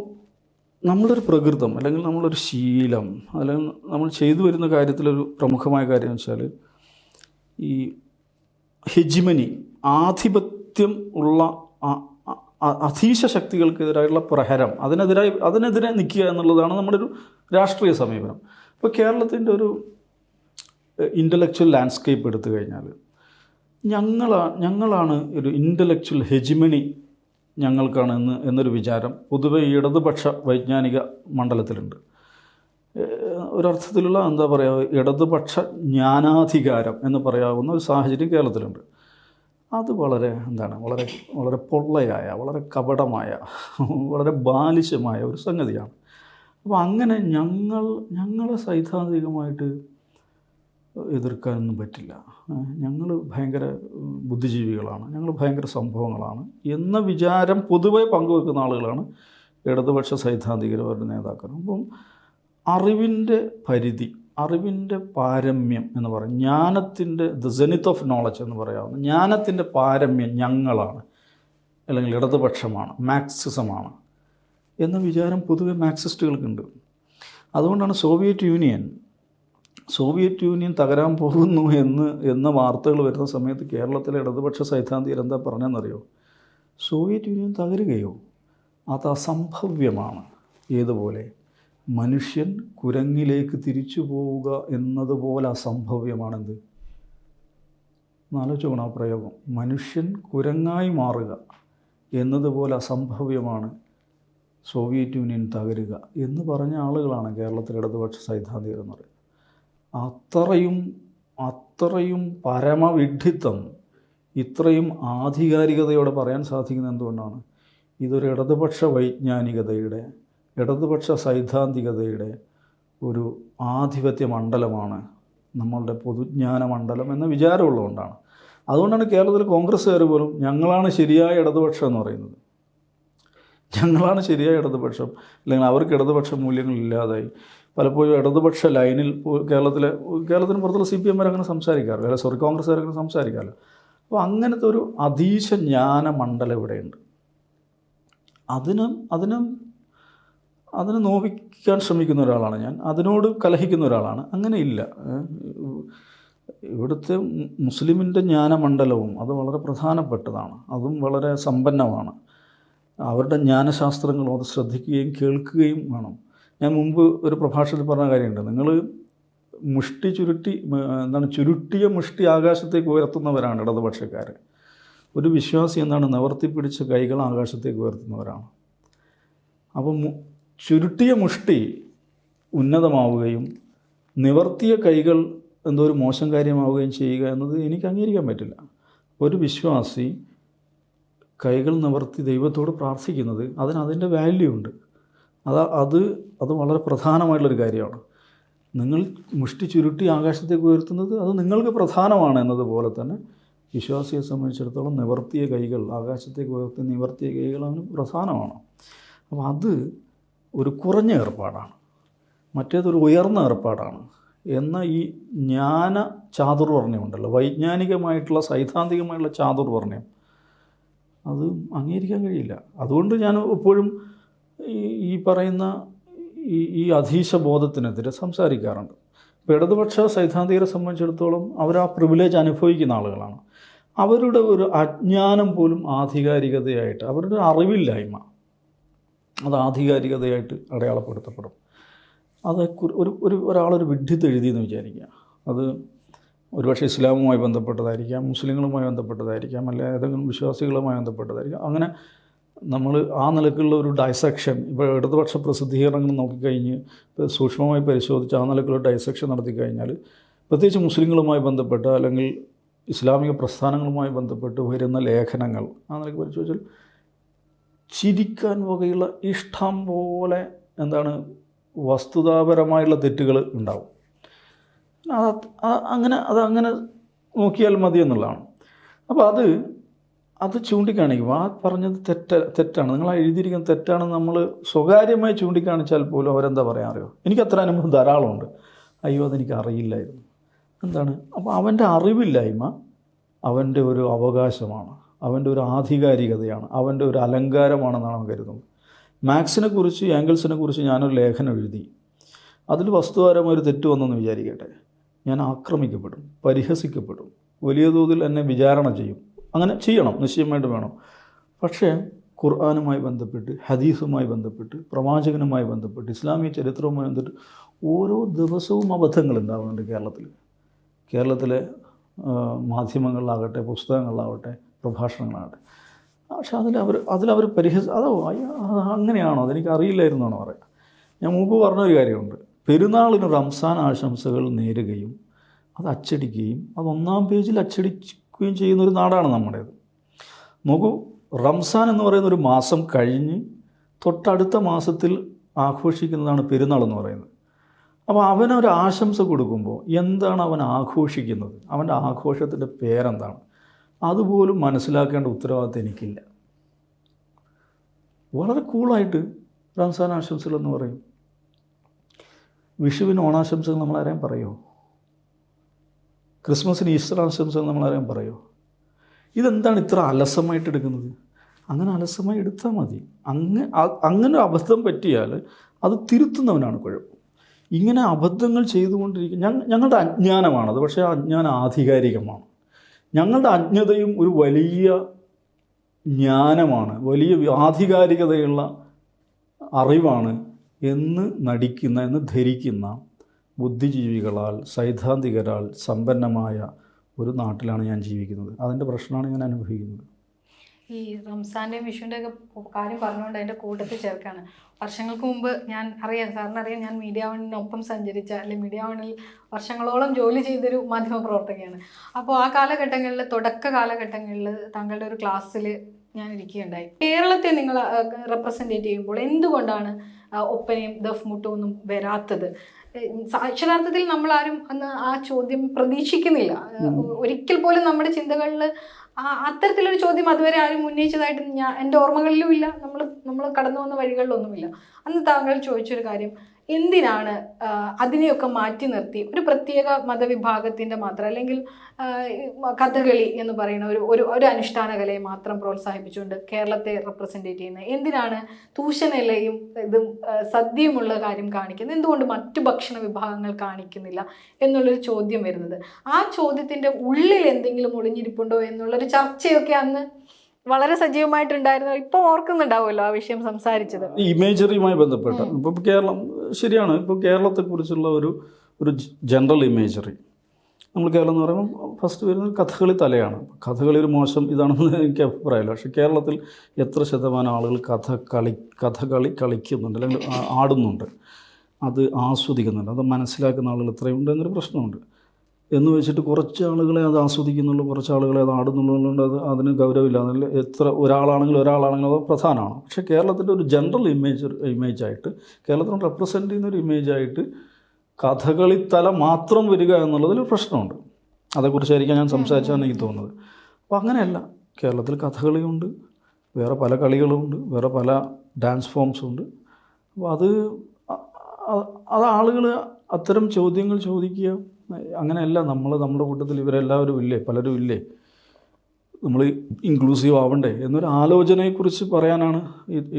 നമ്മളൊരു പ്രകൃതം അല്ലെങ്കിൽ നമ്മളൊരു ശീലം അല്ലെങ്കിൽ നമ്മൾ ചെയ്തു വരുന്ന കാര്യത്തിലൊരു പ്രമുഖമായ കാര്യം എന്ന് വെച്ചാൽ ഈ ഹെജിമനി, ആധിപത്യം ഉള്ള അധീശ ശക്തികൾക്കെതിരായുള്ള പ്രഹരം, അതിനെതിരെ നിൽക്കുക എന്നുള്ളതാണ് നമ്മുടെ ഒരു രാഷ്ട്രീയ സമീപനം. ഇപ്പോൾ കേരളത്തിൻ്റെ ഒരു ഇൻ്റലക്ച്വൽ ലാൻഡ്സ്കേപ്പ് എടുത്തു കഴിഞ്ഞാൽ ഞങ്ങളാണ് ഒരു ഇൻ്റലക്ച്വൽ ഹെജിമനി ഞങ്ങൾക്കാണ് എന്നൊരു വിചാരം പൊതുവെ ഇടതുപക്ഷ വൈജ്ഞാനിക മണ്ഡലത്തിലുണ്ട്. ഒരർത്ഥത്തിലുള്ള എന്താ പറയുക, ഇടതുപക്ഷ ജ്ഞാനാധികാരം എന്ന് പറയാവുന്ന ഒരു സാഹചര്യം കേരളത്തിലുണ്ട്. അത് വളരെ വളരെ വളരെ പൊള്ളയായ, വളരെ കപടമായ, വളരെ ബാലിശമായ ഒരു സംഗതിയാണ്. അപ്പോൾ അങ്ങനെ ഞങ്ങളെ സൈദ്ധാന്തികമായിട്ട് എതിർക്കാനൊന്നും പറ്റില്ല. ഞങ്ങൾ ഭയങ്കര ബുദ്ധിജീവികളാണ്, ഞങ്ങൾ ഭയങ്കര സംഭവങ്ങളാണ് എന്ന വിചാരം പൊതുവെ പങ്കുവെക്കുന്ന ആളുകളാണ് ഇടതുപക്ഷ സൈദ്ധാന്തികരും അവരുടെ നേതാക്കളും. അപ്പം അറിവിൻ്റെ പരിധി, അറിവിൻ്റെ പാരമ്യം എന്ന് പറയും, ജ്ഞാനത്തിൻ്റെ സെനിത്ത് ഓഫ് നോളജ് എന്ന് പറയാവുന്ന ജ്ഞാനത്തിൻ്റെ പാരമ്യം ഞങ്ങളാണ്, അല്ലെങ്കിൽ ഇടതുപക്ഷമാണ്, മാർക്സിസമാണ് എന്ന വിചാരം പൊതുവെ മാർക്സിസ്റ്റുകൾക്കുണ്ട്. അതുകൊണ്ടാണ് സോവിയറ്റ് യൂണിയൻ തകരാൻ പോകുന്നു എന്ന വാർത്തകൾ വരുന്ന സമയത്ത് കേരളത്തിലെ ഇടതുപക്ഷ സൈദ്ധാന്തികർ എന്താ പറഞ്ഞതെന്നറിയോ? Soviet union തകരുകയോ? അത് അസംഭവ്യമാണ്. ഏതുപോലെ? മനുഷ്യൻ കുരങ്ങിലേക്ക് തിരിച്ചു പോവുക എന്നതുപോലെ അസംഭവ്യമാണെന്ത്? ആലോചിക്കണം ആ പ്രയോഗം. മനുഷ്യൻ കുരങ്ങായി മാറുക എന്നതുപോലെ അസംഭവ്യമാണ് സോവിയറ്റ് യൂണിയൻ തകരുക എന്ന് പറഞ്ഞ ആളുകളാണ് കേരളത്തിലെ ഇടതുപക്ഷ സൈദ്ധാന്തികർ എന്ന് പറയുന്നത്. അത്രയും പരമവിഡ്ഢിത്തം ഇത്രയും ആധികാരികതയോടെ പറയാൻ സാധിക്കുന്നത് എന്തുകൊണ്ടാണ്? ഇതൊരു ഇടതുപക്ഷ വൈജ്ഞാനികതയുടെ, ഇടതുപക്ഷ സൈദ്ധാന്തികതയുടെ ഒരു ആധിപത്യ മണ്ഡലമാണ് നമ്മളുടെ പൊതുജ്ഞാന മണ്ഡലം എന്ന വിചാരമുള്ളതുകൊണ്ടാണ്. അതുകൊണ്ടാണ് കേരളത്തിൽ കോൺഗ്രസ്സുകാർ പോലും ഞങ്ങളാണ് ശരിയായ ഇടതുപക്ഷം എന്ന് പറയുന്നത്. ഞങ്ങളാണ് ശരിയായ ഇടതുപക്ഷം, അല്ലെങ്കിൽ അവർക്ക് ഇടതുപക്ഷ മൂല്യങ്ങൾ ഇല്ലാതായി. പലപ്പോഴും ഇടതുപക്ഷ ലൈനിൽ കേരളത്തിന് പുറത്തുള്ള CPM അങ്ങനെ സംസാരിക്കാറില്ല, കോൺഗ്രസ്സുകാരങ്ങനെ സംസാരിക്കാറില്ല. അപ്പോൾ അങ്ങനത്തെ ഒരു അധീശ ജ്ഞാന മണ്ഡലം ഇവിടെയുണ്ട്. അതിനെ നോവിക്കാൻ ശ്രമിക്കുന്ന ഒരാളാണ് ഞാൻ, അതിനോട് കലഹിക്കുന്ന ഒരാളാണ്. അങ്ങനെയില്ല. ഇവിടുത്തെ മുസ്ലിമിൻ്റെ ജ്ഞാനമണ്ഡലവും അത് വളരെ പ്രധാനപ്പെട്ടതാണ്, അതും വളരെ സമ്പന്നമാണ്. അവരുടെ ജ്ഞാനശാസ്ത്രങ്ങളും അത് ശ്രദ്ധിക്കുകയും കേൾക്കുകയും വേണം. ഞാൻ മുമ്പ് ഒരു പ്രഭാഷണത്തിൽ പറഞ്ഞ കാര്യമുണ്ട്, നിങ്ങൾ ചുരുട്ടിയ മുഷ്ടി ആകാശത്തേക്ക് ഉയർത്തുന്നവരാണ് ഇടതുപക്ഷക്കാർ. ഒരു വിശ്വാസി എന്താണ്? നിവർത്തിപ്പിടിച്ച കൈകൾ ആകാശത്തേക്ക് ഉയർത്തുന്നവരാണ്. അപ്പം ചുരുട്ടിയ മുഷ്ടി ഉന്നതമാവുകയും നിവർത്തിയ കൈകൾ എന്തോ ഒരു മോശം കാര്യമാവുകയും ചെയ്യുക എന്നത് എനിക്ക് അംഗീകരിക്കാൻ പറ്റില്ല. ഒരു വിശ്വാസി കൈകൾ നിവർത്തി ദൈവത്തോട് പ്രാർത്ഥിക്കുന്നത് അതിൻ്റെ വാല്യൂ ഉണ്ട്. അത് വളരെ പ്രധാനമായിട്ടുള്ളൊരു കാര്യമാണ്. നിങ്ങൾ മുഷ്ടി ചുരുട്ടി ആകാശത്തേക്ക് ഉയർത്തുന്നത് അത് നിങ്ങൾക്ക് പ്രധാനമാണ് എന്നതുപോലെ തന്നെ വിശ്വാസിയെ സംബന്ധിച്ചിടത്തോളം നിവർത്തിയ കൈകൾ, ആകാശത്തേക്ക് ഉയർത്തി നിവർത്തിയ കൈകൾ അവന് പ്രധാനമാണ്. അപ്പോൾ അത് ഒരു കുറഞ്ഞ ഏർപ്പാടാണ്, മറ്റേതൊരു ഉയർന്ന ഏർപ്പാടാണ് എന്ന ഈ ജ്ഞാന ചാതുർവർണ്ണയമുണ്ടല്ലോ, വൈജ്ഞാനികമായിട്ടുള്ള സൈദ്ധാന്തികമായിട്ടുള്ള ചാതുർവർണ്ണയം, അത് അംഗീകരിക്കാൻ കഴിയില്ല. അതുകൊണ്ട് ഞാൻ എപ്പോഴും ഈ പറയുന്ന ഈ അധീശബോധത്തിനെതിരെ സംസാരിക്കാറുണ്ട്. ഇപ്പോൾ ഇടതുപക്ഷ സൈദ്ധാന്തികരെ സംബന്ധിച്ചിടത്തോളം അവർ ആ പ്രിവിലേജ് അനുഭവിക്കുന്ന ആളുകളാണ്. അവരുടെ ഒരു അജ്ഞാനം പോലും ആധികാരികതയായിട്ട്, അവരുടെ അറിവില്ലായ്മ അത് ആധികാരികതയായിട്ട് അടയാളപ്പെടുത്തപ്പെടും. അത് ഒരാളൊരു വിഡ്ഢിത്ത് എഴുതിയെന്ന് വിചാരിക്കുക, അത് ഒരുപക്ഷെ ഇസ്ലാമുമായി ബന്ധപ്പെട്ടതായിരിക്കാം, മുസ്ലിങ്ങളുമായി ബന്ധപ്പെട്ടതായിരിക്കാം, അല്ലെ ഏതെങ്കിലും വിശ്വാസികളുമായി ബന്ധപ്പെട്ടതായിരിക്കാം. അങ്ങനെ നമ്മൾ ആ നിലക്കുള്ള ഒരു ഡൈസെക്ഷൻ, ഇപ്പോൾ ഇടതുപക്ഷ പ്രസിദ്ധീകരണങ്ങൾ നോക്കിക്കഴിഞ്ഞ് സൂക്ഷ്മമായി പരിശോധിച്ച് ആ നിലക്കുള്ള ഡൈസെക്ഷൻ നടത്തിക്കഴിഞ്ഞാൽ, പ്രത്യേകിച്ച് മുസ്ലിങ്ങളുമായി ബന്ധപ്പെട്ട അല്ലെങ്കിൽ ഇസ്ലാമിക പ്രസ്ഥാനങ്ങളുമായി ബന്ധപ്പെട്ട് വരുന്ന ലേഖനങ്ങൾ ആ നിലയ്ക്ക് പരിശോധിച്ചാൽ ചിരിക്കാൻ വകയുള്ള ഇഷ്ടം പോലെ വസ്തുതാപരമായുള്ള തെറ്റുകൾ ഉണ്ടാവും. അങ്ങനെ നോക്കിയാൽ മതി എന്നുള്ളതാണ്. അപ്പോൾ അത് ചൂണ്ടിക്കാണിക്കും. ആ പറഞ്ഞത് തെറ്റാണ്, നിങ്ങൾ എഴുതിയിരിക്കുന്നത് തെറ്റാണെന്ന് നമ്മൾ സ്വകാര്യമായി ചൂണ്ടിക്കാണിച്ചാൽ പോലും അവരെന്താ പറയാൻ അറിയോ, എനിക്കത്ര അനുഭവം ധാരാളമുണ്ട്, അയ്യോ അതെനിക്ക് അറിയില്ലായിരുന്നു. അപ്പോൾ അവൻ്റെ അറിവില്ലായ്മ അവൻ്റെ ഒരു അവകാശമാണ്, അവൻ്റെ ഒരു ആധികാരികതയാണ്, അവൻ്റെ ഒരു അലങ്കാരമാണെന്നാണ് അവൻ കരുതുന്നത്. മാക്സിനെ കുറിച്ച്, ആംഗിൾസിനെ കുറിച്ച് ഞാനൊരു ലേഖനം എഴുതി, അതിൽ വസ്തുപരമായൊരു തെറ്റ് വന്നെന്ന് വിചാരിക്കട്ടെ, ഞാൻ ആക്രമിക്കപ്പെടും, പരിഹസിക്കപ്പെടും, വലിയ തോതിൽ എന്നെ വിചാരണ ചെയ്യും. അങ്ങനെ ചെയ്യണം, നിശ്ചയമായിട്ട് വേണം. പക്ഷേ ഖുർആനുമായി ബന്ധപ്പെട്ട്, ഹദീസുമായി ബന്ധപ്പെട്ട്, പ്രവാചകനുമായി ബന്ധപ്പെട്ട്, ഇസ്ലാമിക ചരിത്രവുമായി ബന്ധപ്പെട്ട് ഓരോ ദിവസവും അബദ്ധങ്ങൾ ഉണ്ടാകുന്നുണ്ട് കേരളത്തിലെ മാധ്യമങ്ങളിലാകട്ടെ, പുസ്തകങ്ങളിലാവട്ടെ, പ്രഭാഷണങ്ങളാകട്ടെ. പക്ഷെ അതിലവർ അങ്ങനെയാണോ, അതെനിക്ക് അറിയില്ലായിരുന്നാണോ പറയാം. ഞാൻ മുമ്പ് പറഞ്ഞൊരു കാര്യമുണ്ട്, പെരുന്നാളിന് റംസാൻ ആശംസകൾ നേരുകയും അത് അച്ചടിക്കുകയും അത് 1-ാം പേജിൽ അച്ചടിക്കുകയും ചെയ്യുന്നൊരു നാടാണ് നമ്മുടേത്. നോക്കൂ, റംസാൻ എന്ന് പറയുന്ന ഒരു മാസം കഴിഞ്ഞ് തൊട്ടടുത്ത മാസത്തിൽ ആഘോഷിക്കുന്നതാണ് പെരുന്നാൾ എന്ന് പറയുന്നത്. അപ്പോൾ അവനൊരു ആശംസ കൊടുക്കുമ്പോൾ എന്താണ് അവൻ ആഘോഷിക്കുന്നത്, അവൻ്റെ ആഘോഷത്തിൻ്റെ പേരെന്താണ്, അതുപോലും മനസ്സിലാക്കേണ്ട ഉത്തരവാദിത്തം എനിക്കില്ല. വളരെ കൂളായിട്ട് റംസാൻ ആശംസകൾ എന്ന് പറയും. വിഷുവിന് ഓണാശംസകൾ നമ്മളാരെയും പറയുമോ? ക്രിസ്മസിന് ഈസ്റ്റർ ആശംസകൾ നമ്മളാരെയും പറയുമോ? ഇതെന്താണ് ഇത്ര അലസമായിട്ട് എടുക്കുന്നത്? അങ്ങനെ അലസമായി എടുത്താൽ മതി. അങ്ങനെ അബദ്ധം പറ്റിയാൽ അത് തിരുത്തുന്നവനാണ് കുഴപ്പം. ഇങ്ങനെ അബദ്ധങ്ങൾ ചെയ്തുകൊണ്ടിരിക്കും. ഞങ്ങളുടെ അജ്ഞാനമാണത്, പക്ഷേ ആ അജ്ഞാനം ആധികാരികമാണ്. ഞങ്ങളുടെ അജ്ഞതയും ഒരു വലിയ ജ്ഞാനമാണ്, വലിയ ആധികാരികതയുള്ള അറിവാണ് എന്ന് ധരിക്കുന്ന ബുദ്ധിജീവികളാൽ, സൈദ്ധാന്തികരാൽ സമ്പന്നമായ ഒരു നാട്ടിലാണ് ഞാൻ ജീവിക്കുന്നത്. അതിൻ്റെ പ്രശ്നമാണ് ഞാൻ അനുഭവിക്കുന്നത്. ഈ റംസാൻ്റെയും വിഷുവിൻ്റെ ഒക്കെ കാര്യം പറഞ്ഞുകൊണ്ട് അതിൻ്റെ കൂട്ടത്തിൽ ചേർക്കാണ്. വർഷങ്ങൾക്ക് മുമ്പ് സാറിനറിയാം, ഞാൻ മീഡിയ വണ്ണിനൊപ്പം സഞ്ചരിച്ച, അല്ലെങ്കിൽ മീഡിയ വണ്ണിൽ വർഷങ്ങളോളം ജോലി ചെയ്തൊരു മാധ്യമപ്രവർത്തകയാണ്. അപ്പോൾ ആ കാലഘട്ടങ്ങളിൽ, തുടക്ക കാലഘട്ടങ്ങളിൽ താങ്കളുടെ ഒരു ക്ലാസ്സിൽ ഞാൻ ഇരിക്കുകയുണ്ടായി. കേരളത്തെ നിങ്ങൾ റെപ്രസെൻറ്റേറ്റ് ചെയ്യുമ്പോൾ എന്തുകൊണ്ടാണ് ഒപ്പനയും ദഫ്മുട്ടും ഒന്നും വരാത്തത്? അക്ഷരാർത്ഥത്തിൽ നമ്മളാരും അന്ന് ആ ചോദ്യം പ്രതീക്ഷിക്കുന്നില്ല. ഒരിക്കൽ പോലും നമ്മുടെ ചിന്തകളിൽ അത്തരത്തിലൊരു ചോദ്യം അതുവരെ ആരും ഉന്നയിച്ചതായിട്ട് എൻ്റെ ഓർമ്മകളിലും ഇല്ല, നമ്മൾ കടന്നു വന്ന വഴികളിലൊന്നുമില്ല. അന്ന് താങ്കൾ ചോദിച്ചൊരു കാര്യം, എന്തിനാണ് അതിനെയൊക്കെ മാറ്റി നിർത്തി ഒരു പ്രത്യേക മതവിഭാഗത്തിൻ്റെ മാത്രം, അല്ലെങ്കിൽ കഥകളി എന്ന് പറയുന്ന ഒരു അനുഷ്ഠാന കലയെ മാത്രം പ്രോത്സാഹിപ്പിച്ചുകൊണ്ട് കേരളത്തെ റെപ്രസെൻറ്റേറ്റ് ചെയ്യുന്നത്? എന്തിനാണ് തൂശനിലയും ഇതും സദ്യയുമുള്ള കാര്യം കാണിക്കുന്നത്, എന്തുകൊണ്ട് മറ്റു ഭക്ഷണ വിഭാഗങ്ങൾ കാണിക്കുന്നില്ല എന്നുള്ളൊരു ചോദ്യം വരുന്നത്? ആ ചോദ്യത്തിൻ്റെ ഉള്ളിൽ എന്തെങ്കിലും ഒളിഞ്ഞിരിപ്പുണ്ടോ എന്നുള്ളൊരു ചർച്ചയൊക്കെ അന്ന് വളരെ സജീവമായിട്ടുണ്ടായിരുന്നു. ഇപ്പോൾ ഓർക്കുന്നുണ്ടാവുമല്ലോ ആ വിഷയം സംസാരിച്ചത്. ഇമേജറിയുമായി ബന്ധപ്പെട്ട ഇപ്പം കേരളം ശരിയാണ്. ഇപ്പോൾ കേരളത്തെക്കുറിച്ചുള്ള ഒരു ജനറൽ ഇമേജറി, നമ്മൾ കേരളം എന്ന് പറയുമ്പോൾ ഫസ്റ്റ് വരുന്നത് കഥകളി തലയാണ്. കഥകളി ഒരു മോശം ഇതാണെന്ന് എനിക്ക് അഭിപ്രായമില്ല. പക്ഷേ കേരളത്തിൽ എത്ര ശതമാനം ആളുകൾ കഥകളി കളിക്കുന്നുണ്ട്, അല്ലെങ്കിൽ ആടുന്നുണ്ട്, അത് ആസ്വദിക്കുന്നുണ്ട്, അത് മനസ്സിലാക്കുന്ന ആളുകൾ എത്രയുണ്ട് എന്നൊരു പ്രശ്നമുണ്ട്. എന്ന് വെച്ചിട്ട് കുറച്ച് ആളുകളെ അത് ആസ്വദിക്കുന്നുള്ളൂ, കുറച്ച് ആളുകളെ അത് ആടുന്നുള്ളതുകൊണ്ട് അതിന് ഗൗരവമില്ല. അതിൽ എത്ര ഒരാളാണെങ്കിലും അത് പ്രധാനമാണ്. പക്ഷേ കേരളത്തിൻ്റെ ഒരു ജനറൽ ഇമേജായിട്ട്, കേരളത്തിനെ റെപ്രസെൻ്റ് ചെയ്യുന്ന ഒരു ഇമേജായിട്ട് കഥകളിത്തല മാത്രം വരിക എന്നുള്ളതിൽ പ്രശ്നമുണ്ട്. അതേക്കുറിച്ചായിരിക്കും ഞാൻ സംസാരിച്ചാണ് എനിക്ക് തോന്നുന്നത്. അപ്പോൾ അങ്ങനെയല്ല, കേരളത്തിൽ കഥകളിയുണ്ട്, വേറെ പല കളികളുമുണ്ട്, വേറെ പല ഡാൻസ് ഫോംസുണ്ട്. അപ്പോൾ അത് ആളുകൾ അത്തരം ചോദ്യങ്ങൾ ചോദിക്കുക. അങ്ങനെയല്ല, നമ്മുടെ കൂട്ടത്തിൽ ഇവരെല്ലാവരും ഇല്ലേ, പലരും ഇല്ലേ, നമ്മൾ ഇൻക്ലൂസീവ് ആവണ്ടേ എന്നൊരു ആലോചനയെക്കുറിച്ച് പറയാനാണ്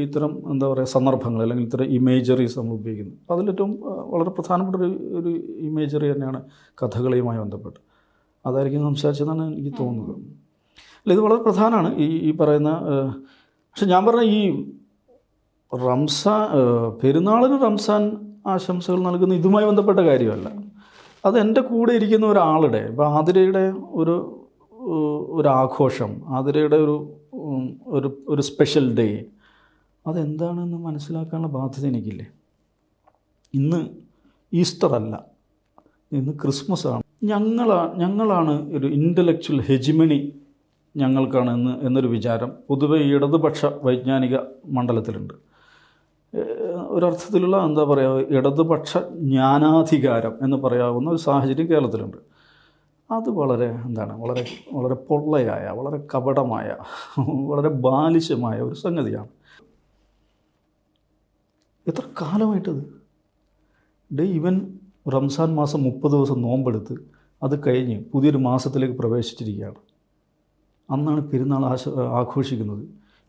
ഇത്തരം എന്താ പറയുക സന്ദർഭങ്ങൾ, അല്ലെങ്കിൽ ഇത്തരം ഇമേജറീസ് നമ്മൾ ഉപയോഗിക്കുന്നത്. അപ്പോൾ അതിലേറ്റവും വളരെ പ്രധാനപ്പെട്ട ഒരു ഇമേജറി തന്നെയാണ് കഥകളിയുമായി ബന്ധപ്പെട്ട്. അതായിരിക്കും സംസാരിച്ചതെന്നാണ് എനിക്ക് തോന്നുന്നത്. അല്ല, ഇത് വളരെ പ്രധാനമാണ് ഈ പറയുന്ന. പക്ഷെ ഞാൻ പറഞ്ഞ ഈ പെരുന്നാളിന് റംസാൻ ആശംസകൾ നൽകുന്ന ഇതുമായി ബന്ധപ്പെട്ട കാര്യമല്ല. അത് എൻ്റെ കൂടെ ഇരിക്കുന്ന ഒരാളുടെ, ഇപ്പോൾ ആതിരയുടെ ഒരു ആഘോഷം, ആതിരയുടെ ഒരു സ്പെഷ്യൽ ഡേ, അതെന്താണെന്ന് മനസ്സിലാക്കാനുള്ള ബാധ്യത എനിക്കില്ലേ. ഇന്ന് ഈസ്റ്റർ അല്ല, ഇന്ന് ക്രിസ്മസ് ആണ്. ഞങ്ങളാണ് ഒരു ഇൻ്റലക്ച്വൽ ഹെജിമണി ഞങ്ങൾക്കാണ് എന്നൊരു വിചാരം പൊതുവെ ഇടതുപക്ഷ വൈജ്ഞാനിക മണ്ഡലത്തിലുണ്ട്. ഒരർത്ഥത്തിലുള്ള എന്താ പറയുക, ഇടതുപക്ഷ ജ്ഞാനാധികാരം എന്ന് പറയാവുന്ന ഒരു സാഹചര്യം കേരളത്തിലുണ്ട്. അത് വളരെ വളരെ പൊള്ളയായ, വളരെ കപടമായ, വളരെ ബാലിശമായ ഒരു സംഗതിയാണ്. എത്ര കാലമായിട്ടത് ഇവൻ റംസാൻ മാസം 30 ദിവസം നോമ്പെടുത്ത് അത് കഴിഞ്ഞ് പുതിയൊരു മാസത്തിലേക്ക് പ്രവേശിച്ചിരിക്കുകയാണ്. അന്നാണ് പെരുന്നാൾ ആഘോഷിക്കുന്നത്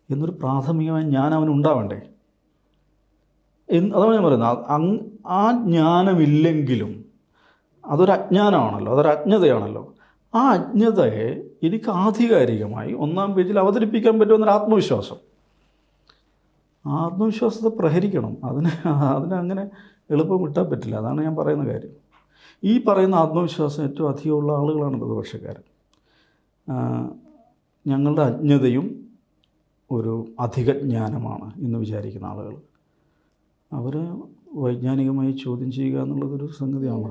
എന്നൊരു പ്രാഥമികമായ ജ്ഞാനം അവനുണ്ടാവണ്ടേ? അതാണ് ഞാൻ പറയുന്നത്. ആ ജ്ഞാനമില്ലെങ്കിലും അതൊരു അജ്ഞാനമാണല്ലോ, അതൊരു അജ്ഞതയാണല്ലോ. ആ അജ്ഞതയെ എനിക്ക് ആധികാരികമായി 1-ാം പേജിൽ അവതരിപ്പിക്കാൻ പറ്റുമെന്നൊരു ആത്മവിശ്വാസത്തെ പ്രഹരിക്കണം. അതിനെ അങ്ങനെ എളുപ്പം വിട്ടാൻ പറ്റില്ല. അതാണ് ഞാൻ പറയുന്ന കാര്യം. ഈ പറയുന്ന ആത്മവിശ്വാസം ഏറ്റവും അധികമുള്ള ആളുകളാണ് പ്രതിപക്ഷക്കാരൻ. ഞങ്ങളുടെ അജ്ഞതയും ഒരു അധിക ജ്ഞാനമാണ് എന്ന് വിചാരിക്കുന്ന ആളുകൾ. അവർ വൈജ്ഞാനികമായി ചോദ്യം ചെയ്യുക എന്നുള്ളതൊരു സംഗതിയാണ്.